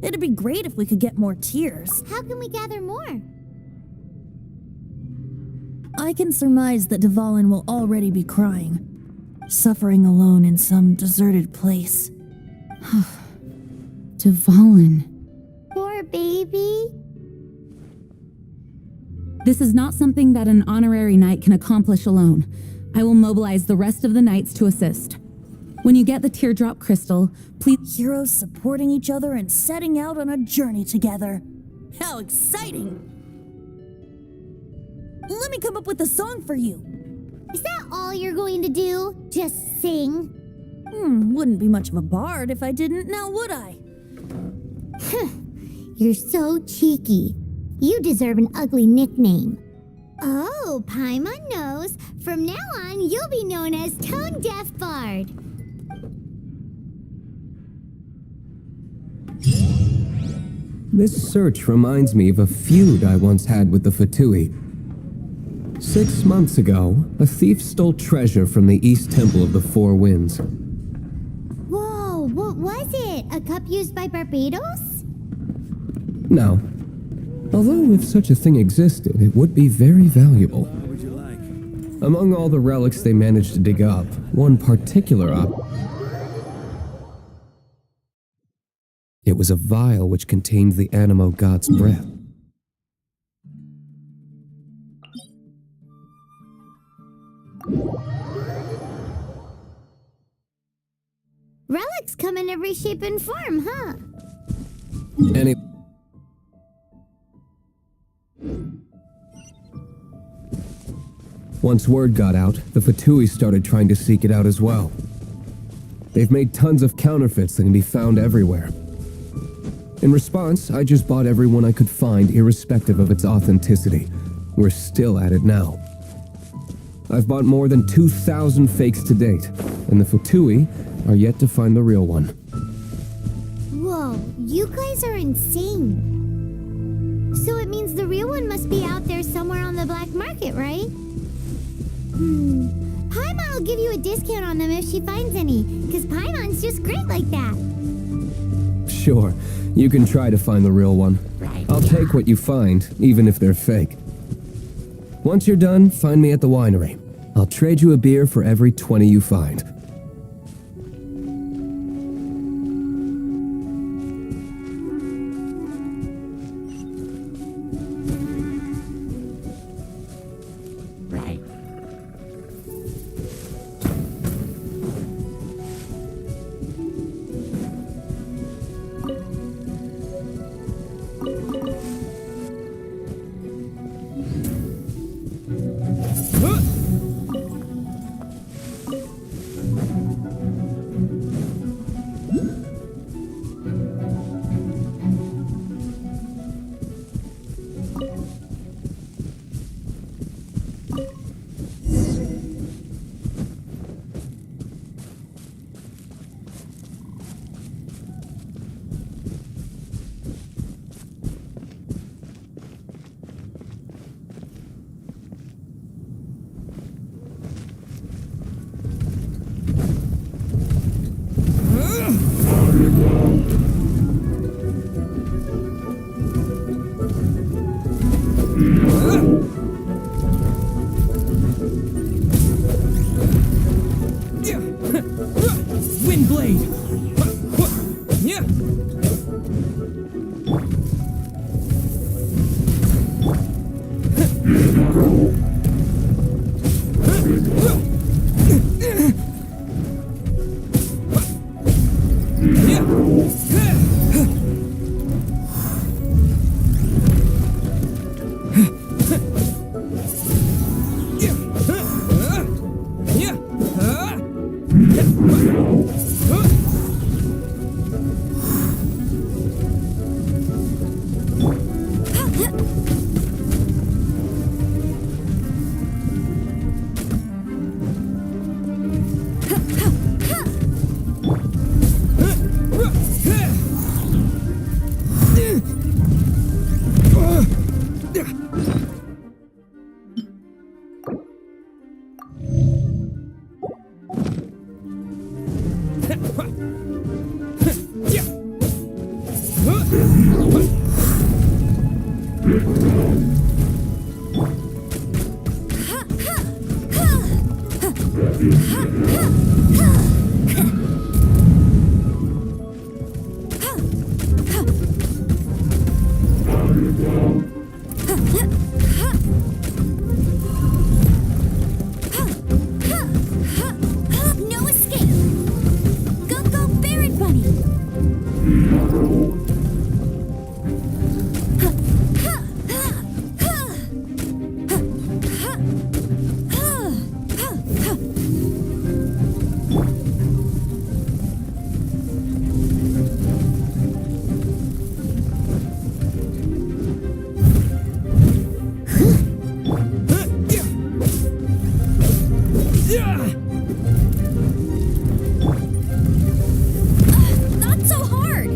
It'd be great if we could get more tears. How can we gather more? I can surmise that Dvalin will already be crying, suffering alone in some deserted place. Dvalin. Poor baby. This is not something that an honorary knight can accomplish alone. I will mobilize the rest of the knights to assist. When you get the teardrop crystal, please... Heroes supporting each other and setting out on a journey together. How exciting! Let me come up with a song for you. Is that all you're going to do? Just sing? Wouldn't be much of a bard if I didn't, now would I? You're so cheeky. You deserve an ugly nickname. Oh, Paimon knows. From now on, you'll be known as Tone Deaf Bard. This search reminds me of a feud I once had with the Fatui. 6 months ago, a thief stole treasure from the East Temple of the Four Winds. Whoa, what was it? A cup used by Barbados? No. Although if such a thing existed, it would be very valuable. What would you like? Among all the relics they managed to dig up, one particular it was a vial which contained the Animo god's breath. Relics come in every shape and form, huh? Once word got out, the Fatui started trying to seek it out as well. They've made tons of counterfeits that can be found everywhere. In response, I just bought everyone I could find, irrespective of its authenticity. We're still at it now. I've bought more than 2,000 fakes to date, and the Fatui are yet to find the real one. Whoa, you guys are insane. So it means the real one must be out there somewhere on the black market, right? Paimon will give you a discount on them if she finds any, because Paimon's just great like that. Sure, you can try to find the real one. I'll take what you find, even if they're fake. Once you're done, find me at the winery. I'll trade you a beer for every 20 you find. No escape! Go, go, Barret Bunny! Not so hard!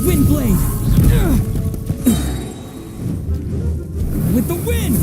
Windblade! With the wind!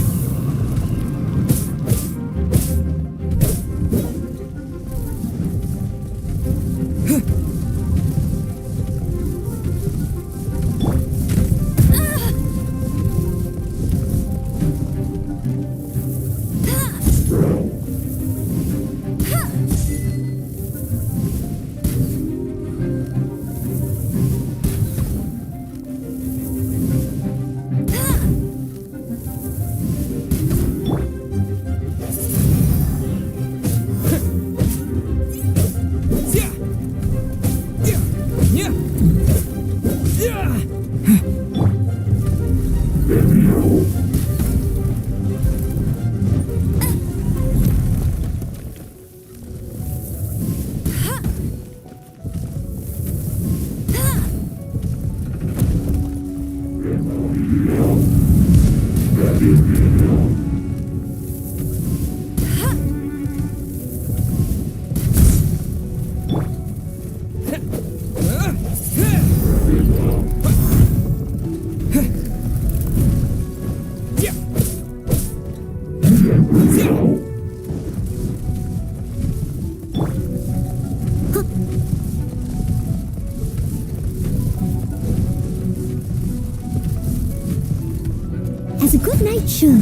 As a good knight should.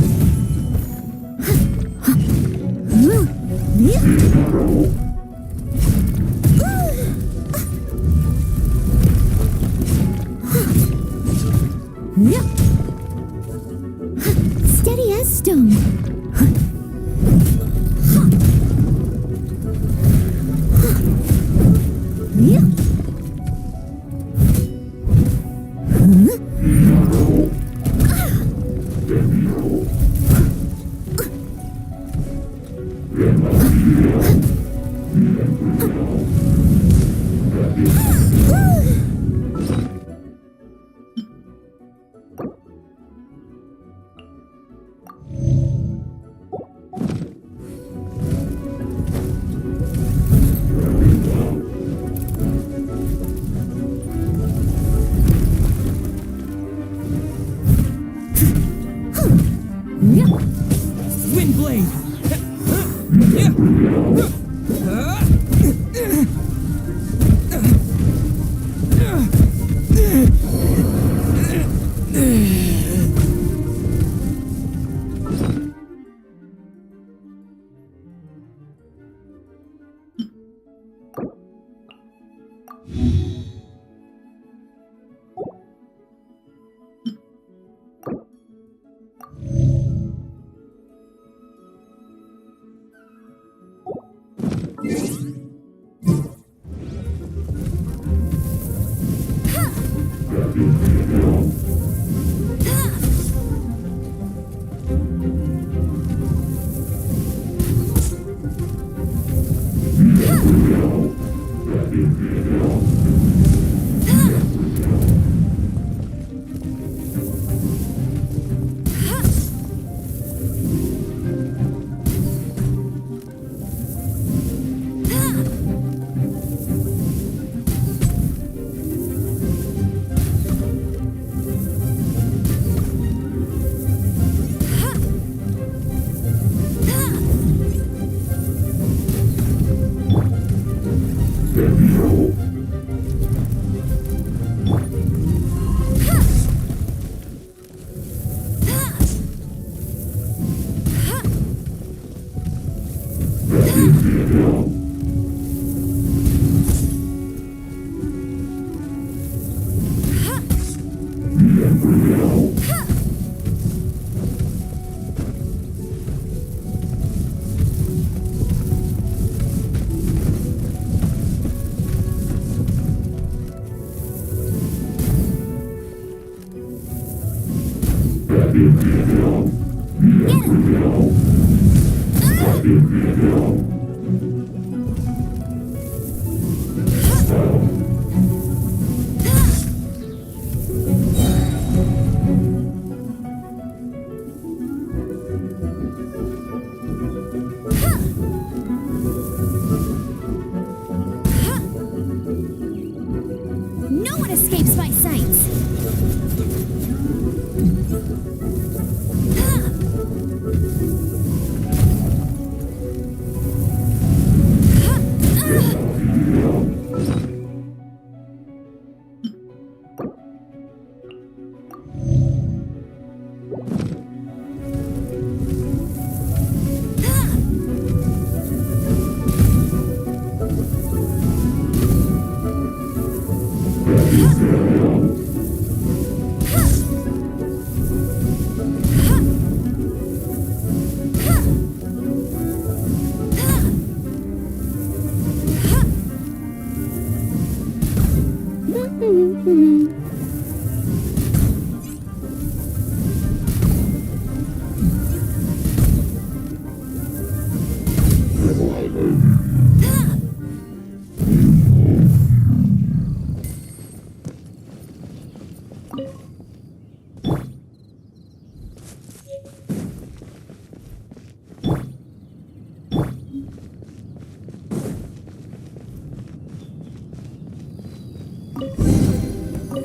Steady as stone. No one escapes my sights!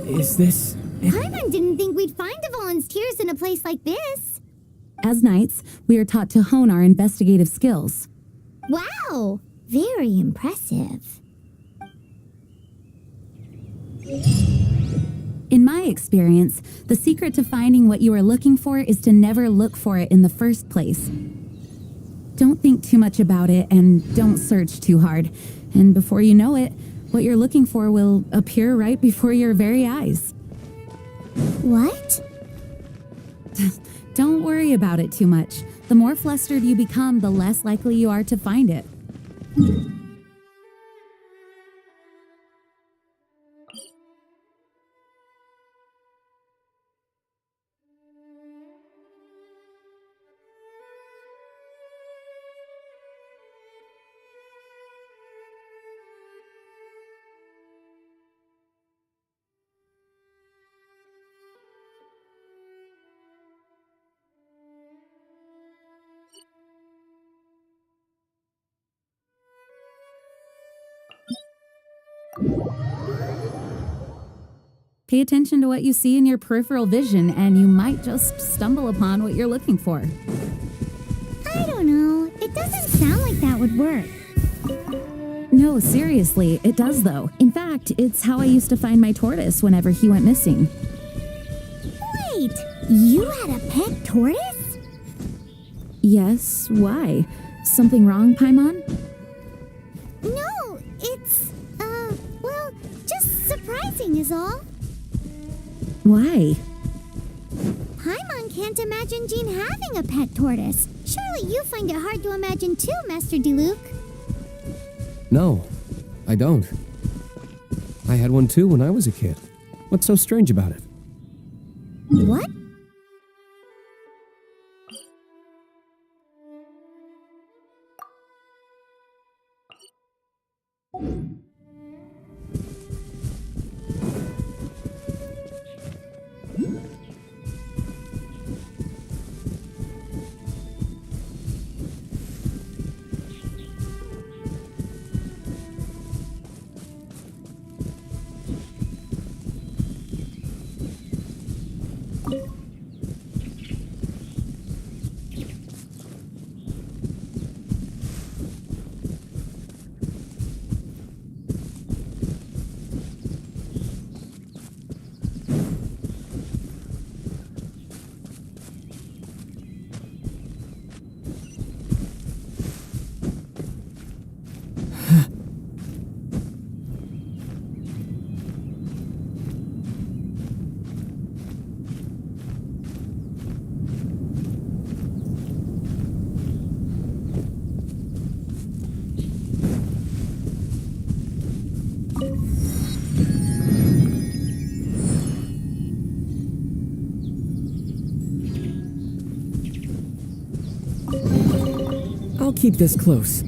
Is this... Paimon didn't think we'd find the volunteers in a place like this. As knights, we are taught to hone our investigative skills. Wow, very impressive. In my experience, the secret to finding what you are looking for is to never look for it in the first place. Don't think too much about it and don't search too hard. And before you know it, what you're looking for will appear right before your very eyes. What? Don't worry about it too much. The more flustered you become, the less likely you are to find it. Pay attention to what you see in your peripheral vision, and you might just stumble upon what you're looking for. I don't know. It doesn't sound like that would work. No, seriously, it does though. In fact, it's how I used to find my tortoise whenever he went missing. Wait, you had a pet tortoise? Yes, why? Something wrong, Paimon? No, it's, well, just surprising is all. Why? Paimon can't imagine Jean having a pet tortoise. Surely you find it hard to imagine too, Master Diluc. No, I don't. I had one too when I was a kid. What's so strange about it? What? I'll keep this close.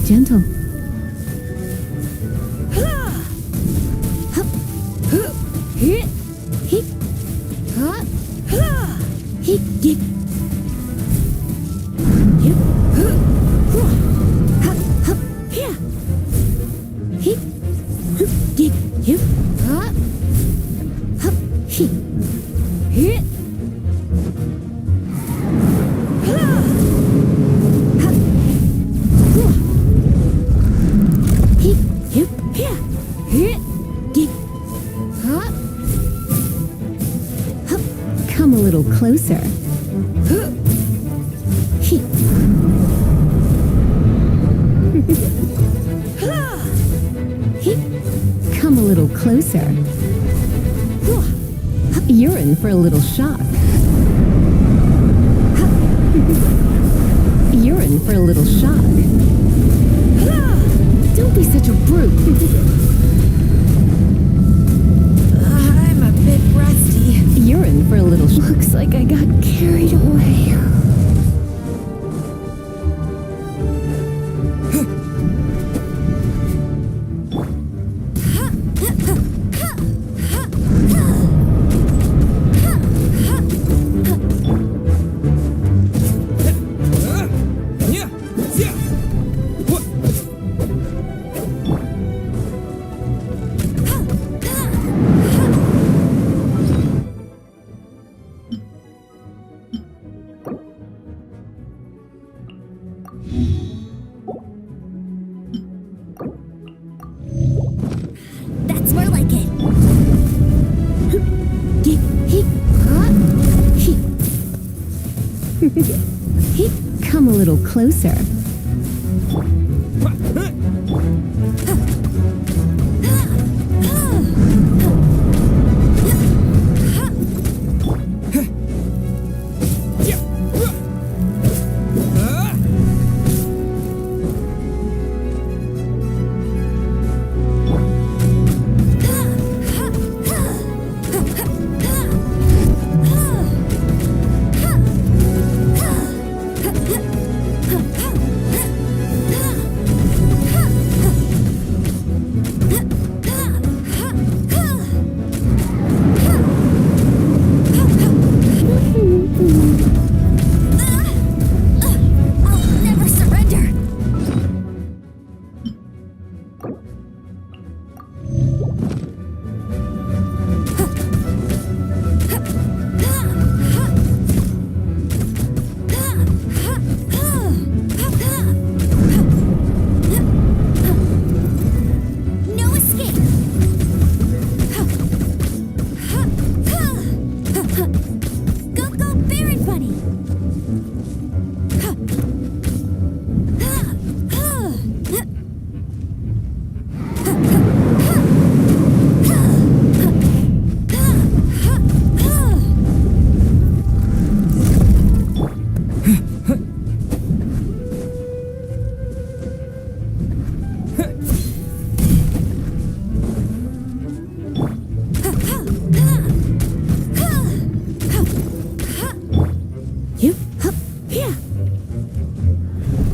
gentle. Come a little closer. Come a little closer. You're in for a little shock. You're in for a little shock. Don't be such a brute. I'm a bit rusty. You're in for a little. Looks like I got carried away. That's more like it. Come a little closer. I'll never surrender. No escape. Go, go, Baron Bunny.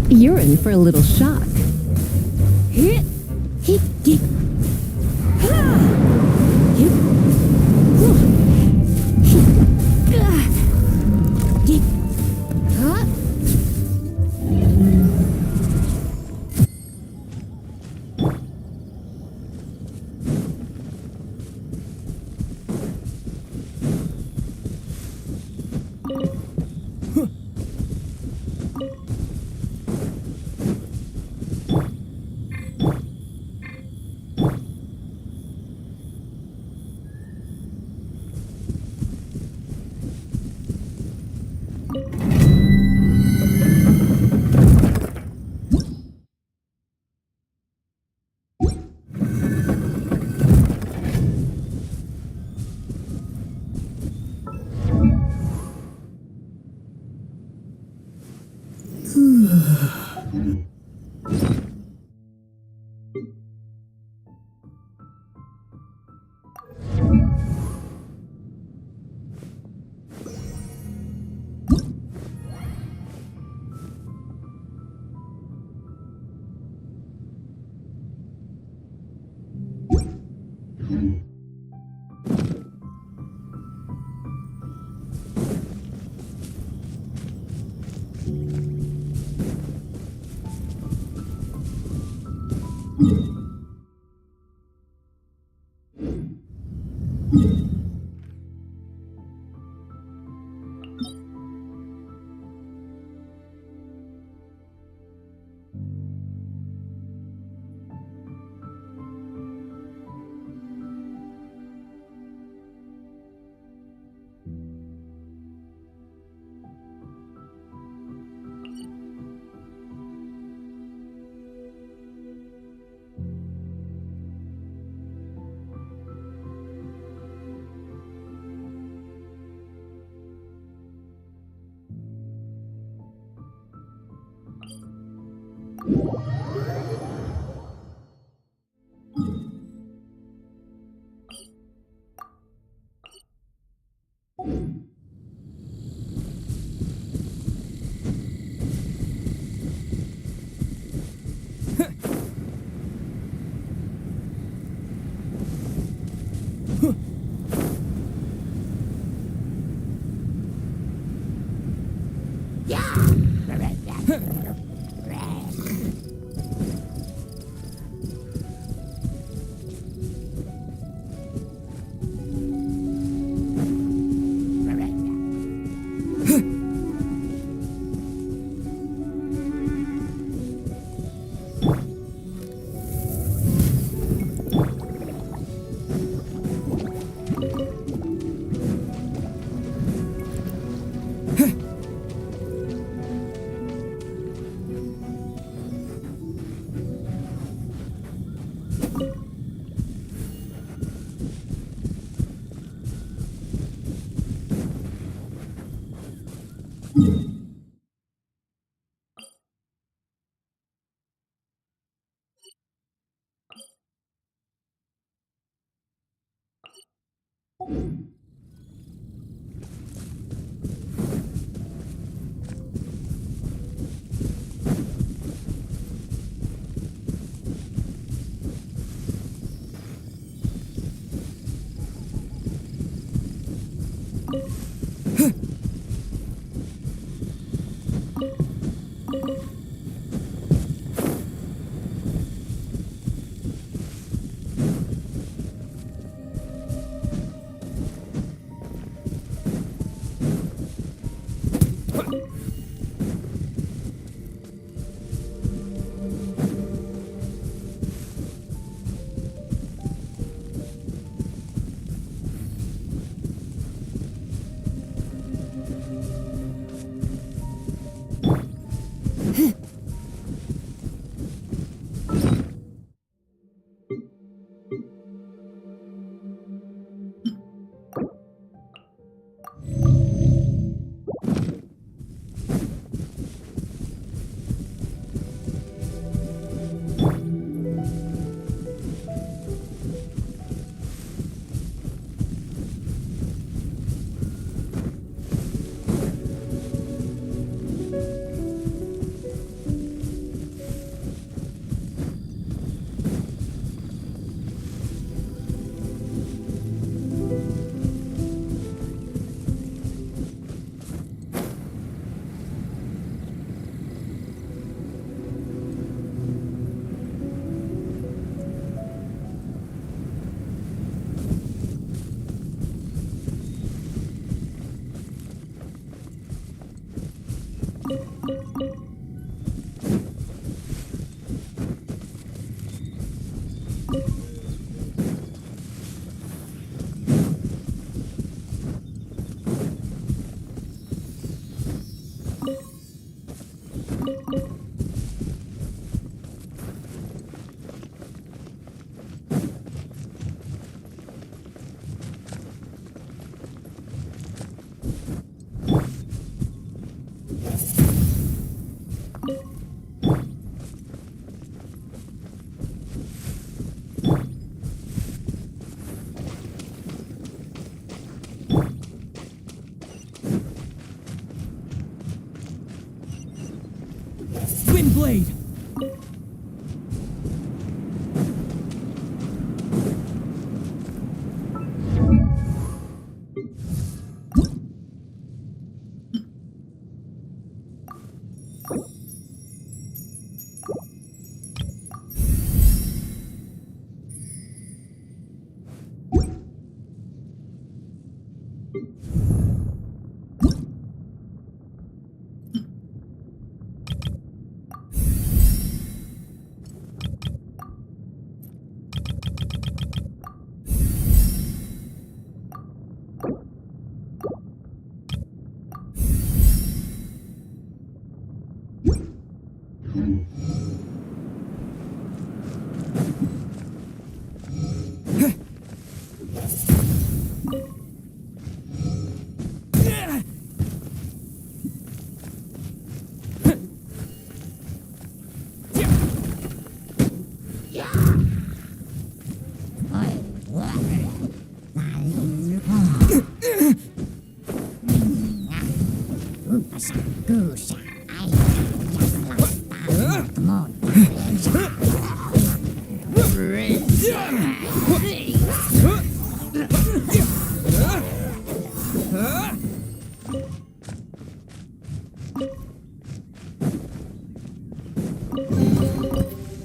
You're in for a little shock. Wind blade!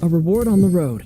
reward on the road.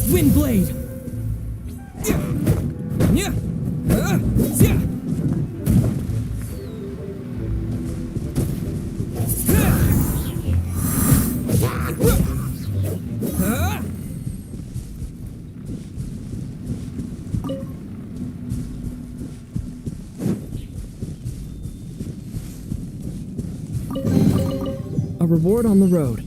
Windblade! A reward on the road.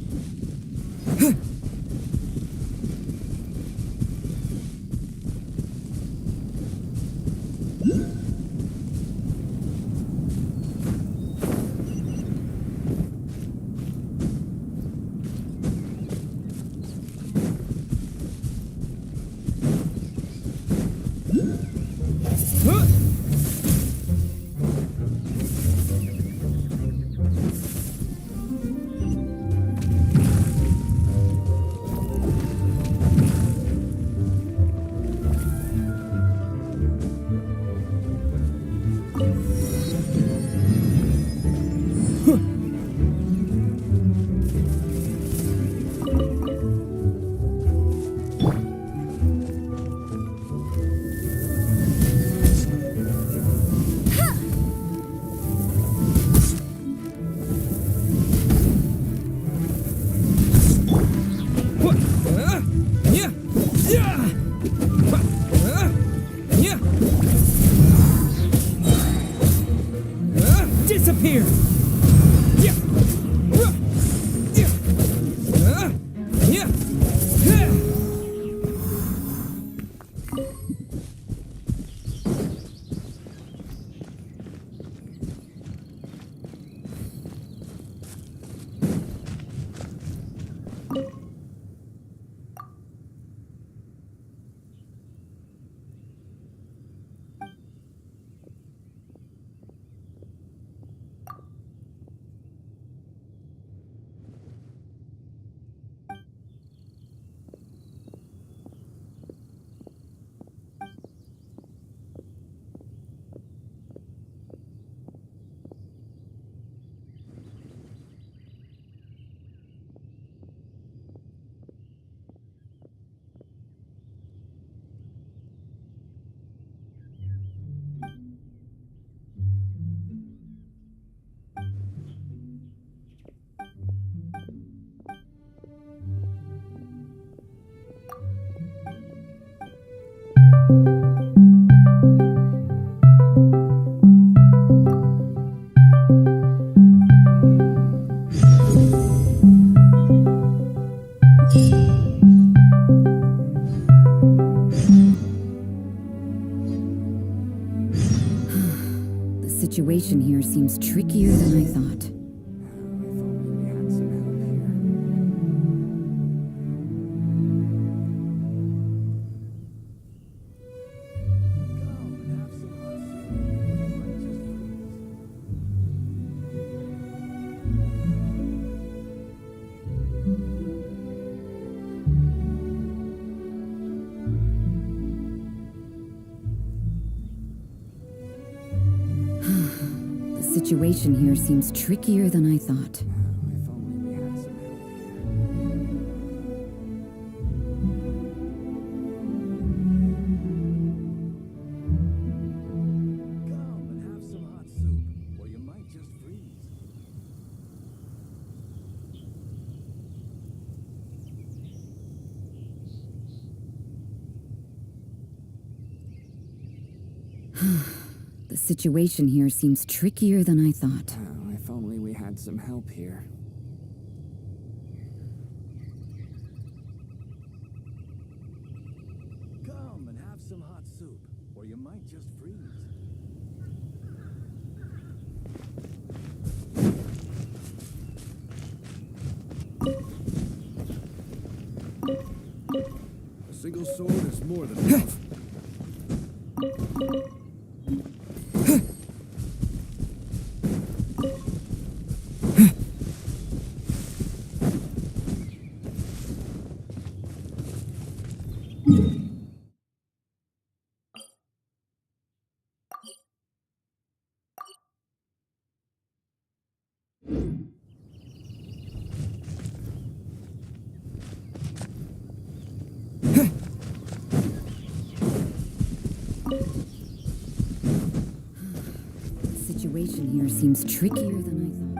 Disappear! The situation here seems trickier than I thought. situation here seems trickier than I thought. If only we had some help here. Come and have some hot soup, or you might just freeze. The situation here seems trickier than I thought. Oh, if only we had some help here. Come and have some hot soup, or you might just freeze. A single sword is more than enough. The situation here seems trickier than I thought.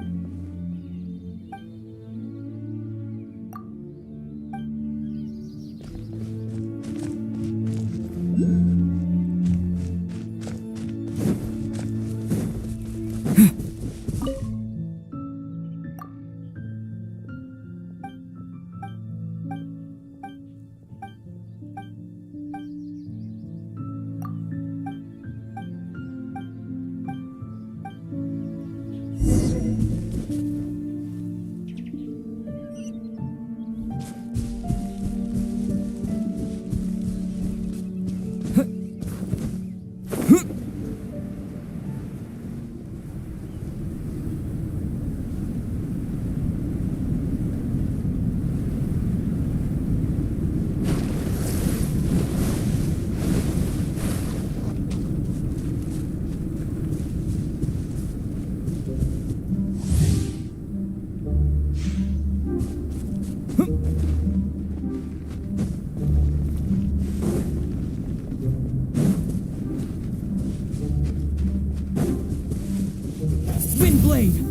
Wind blade!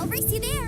I'll race you there.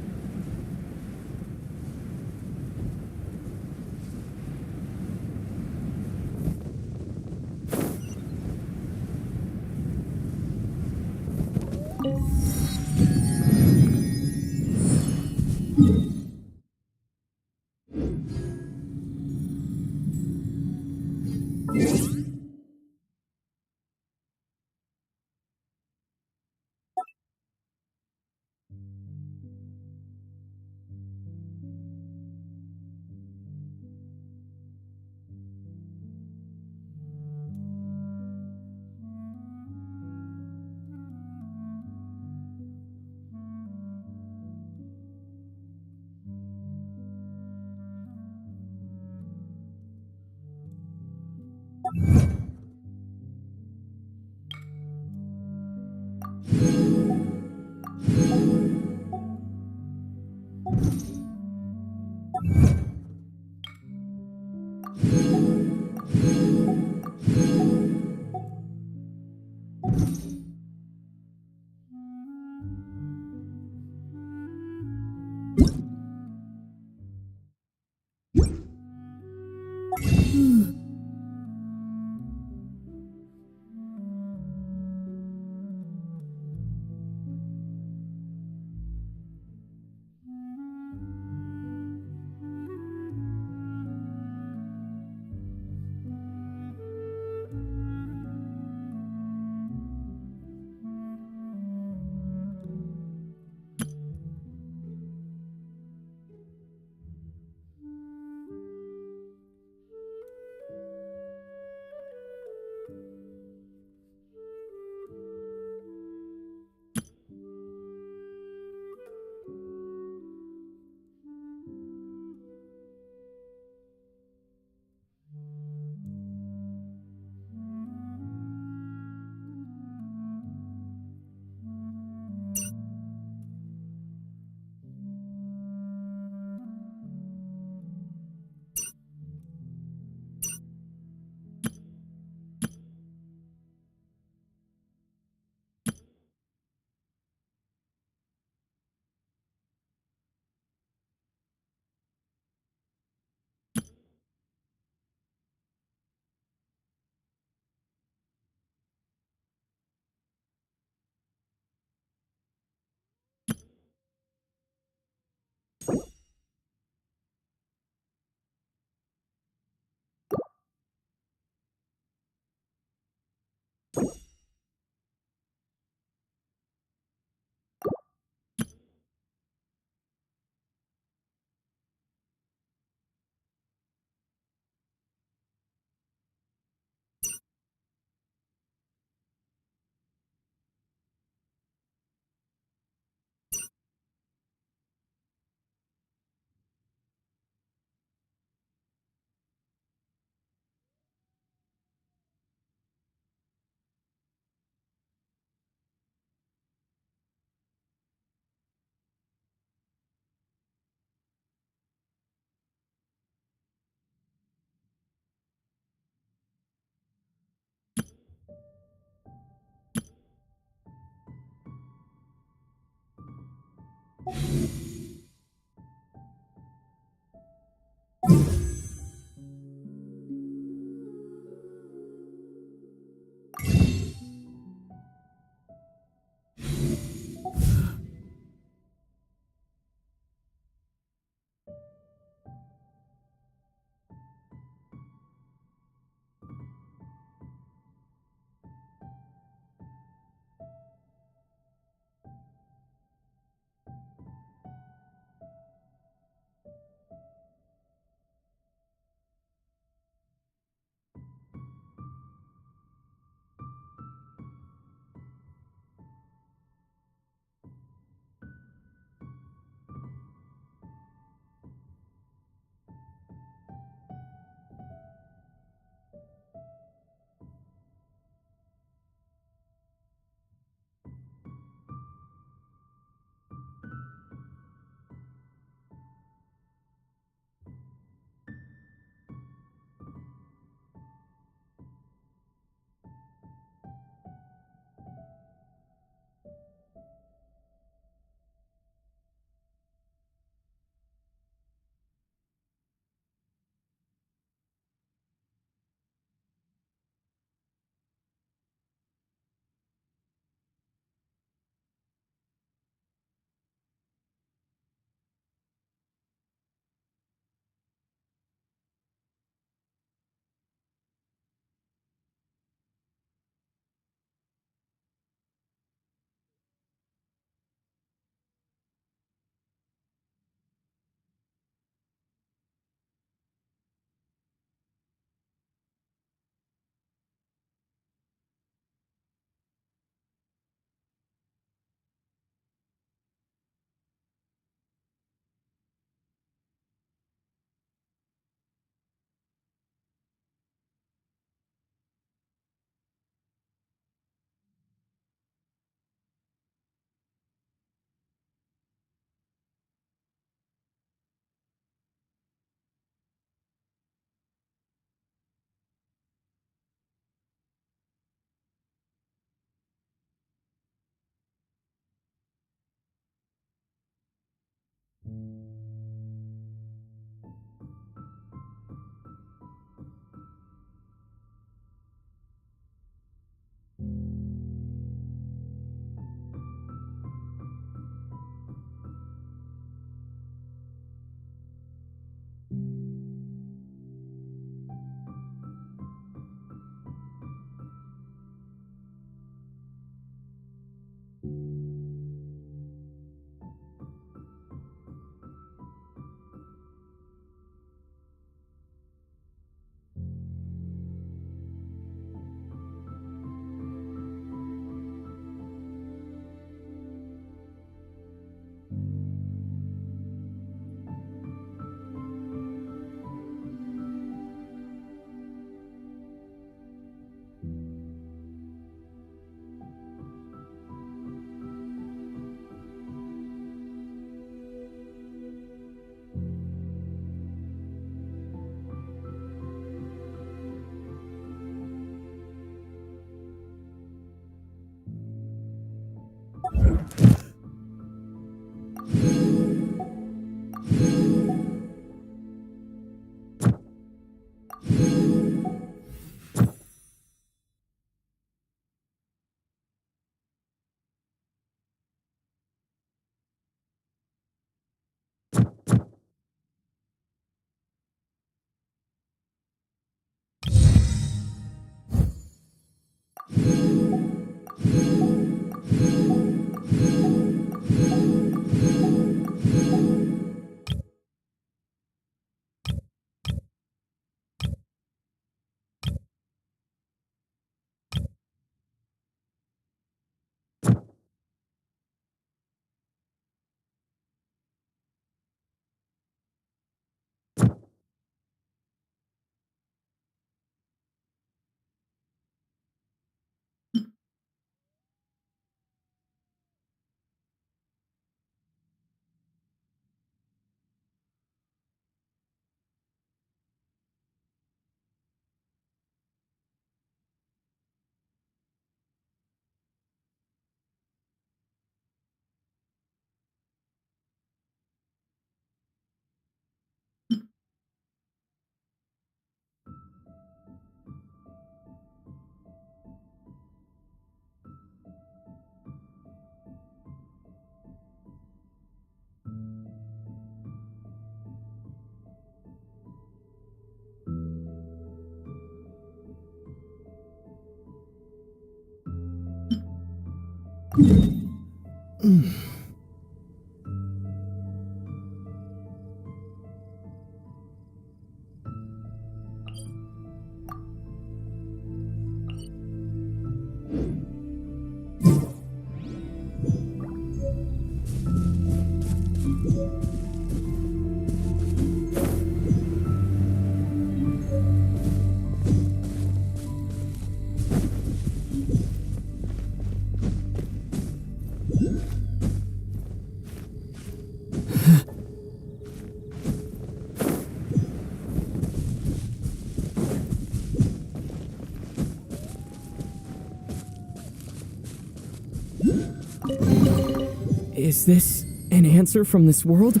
Is this an answer from this world?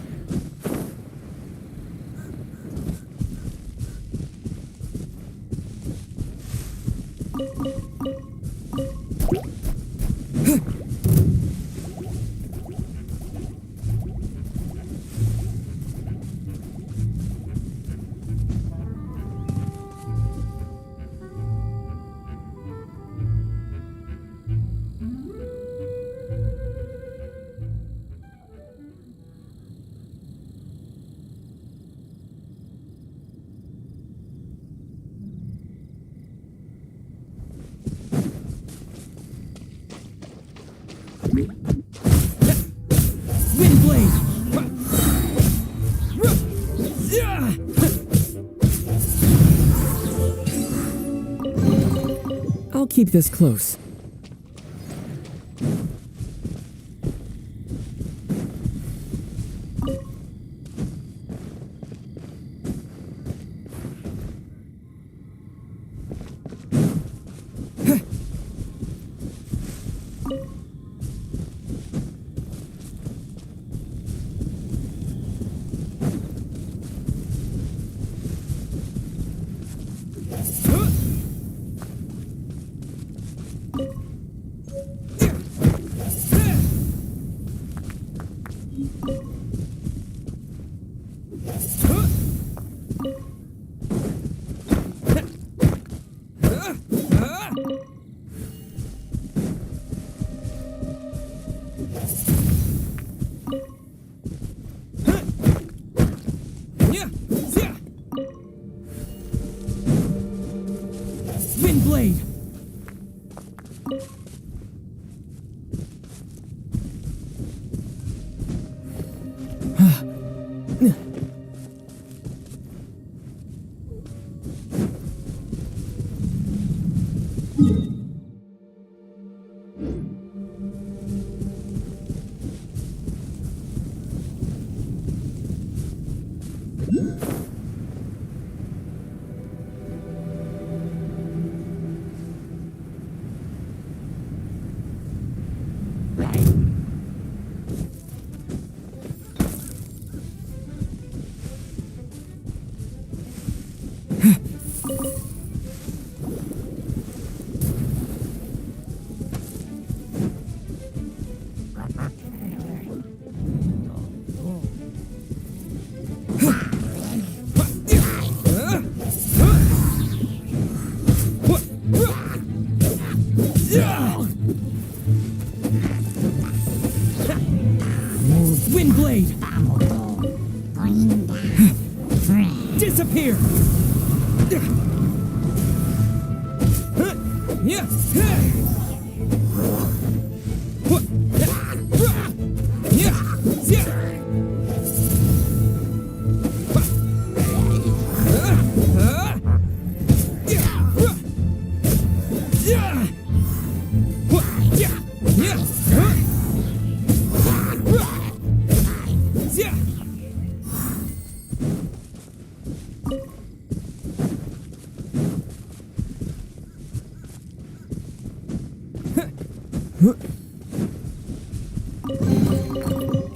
Windblade! I'll keep this close. Windblade! Windblade! Disappear!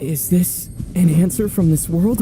Is this an answer from this world?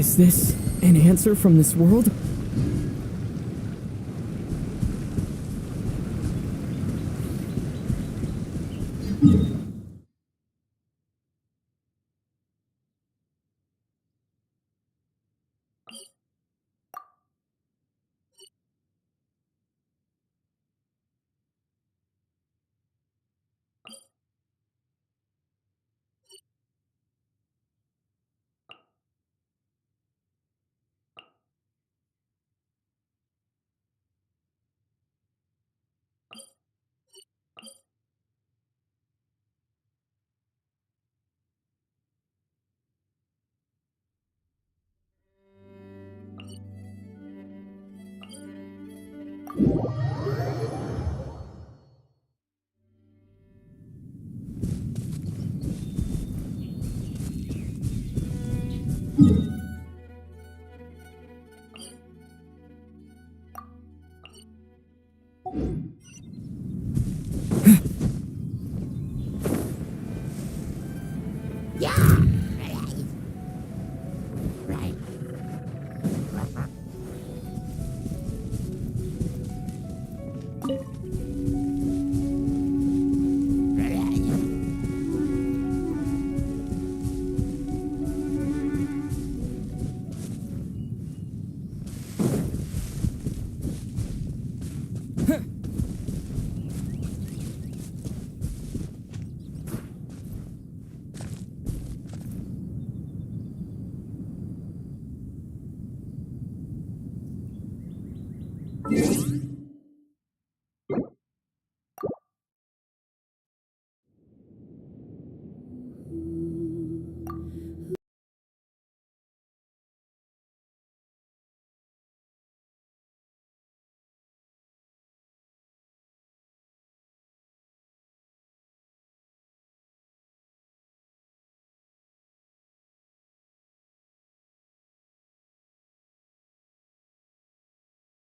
Is this an answer from this world? Yeah!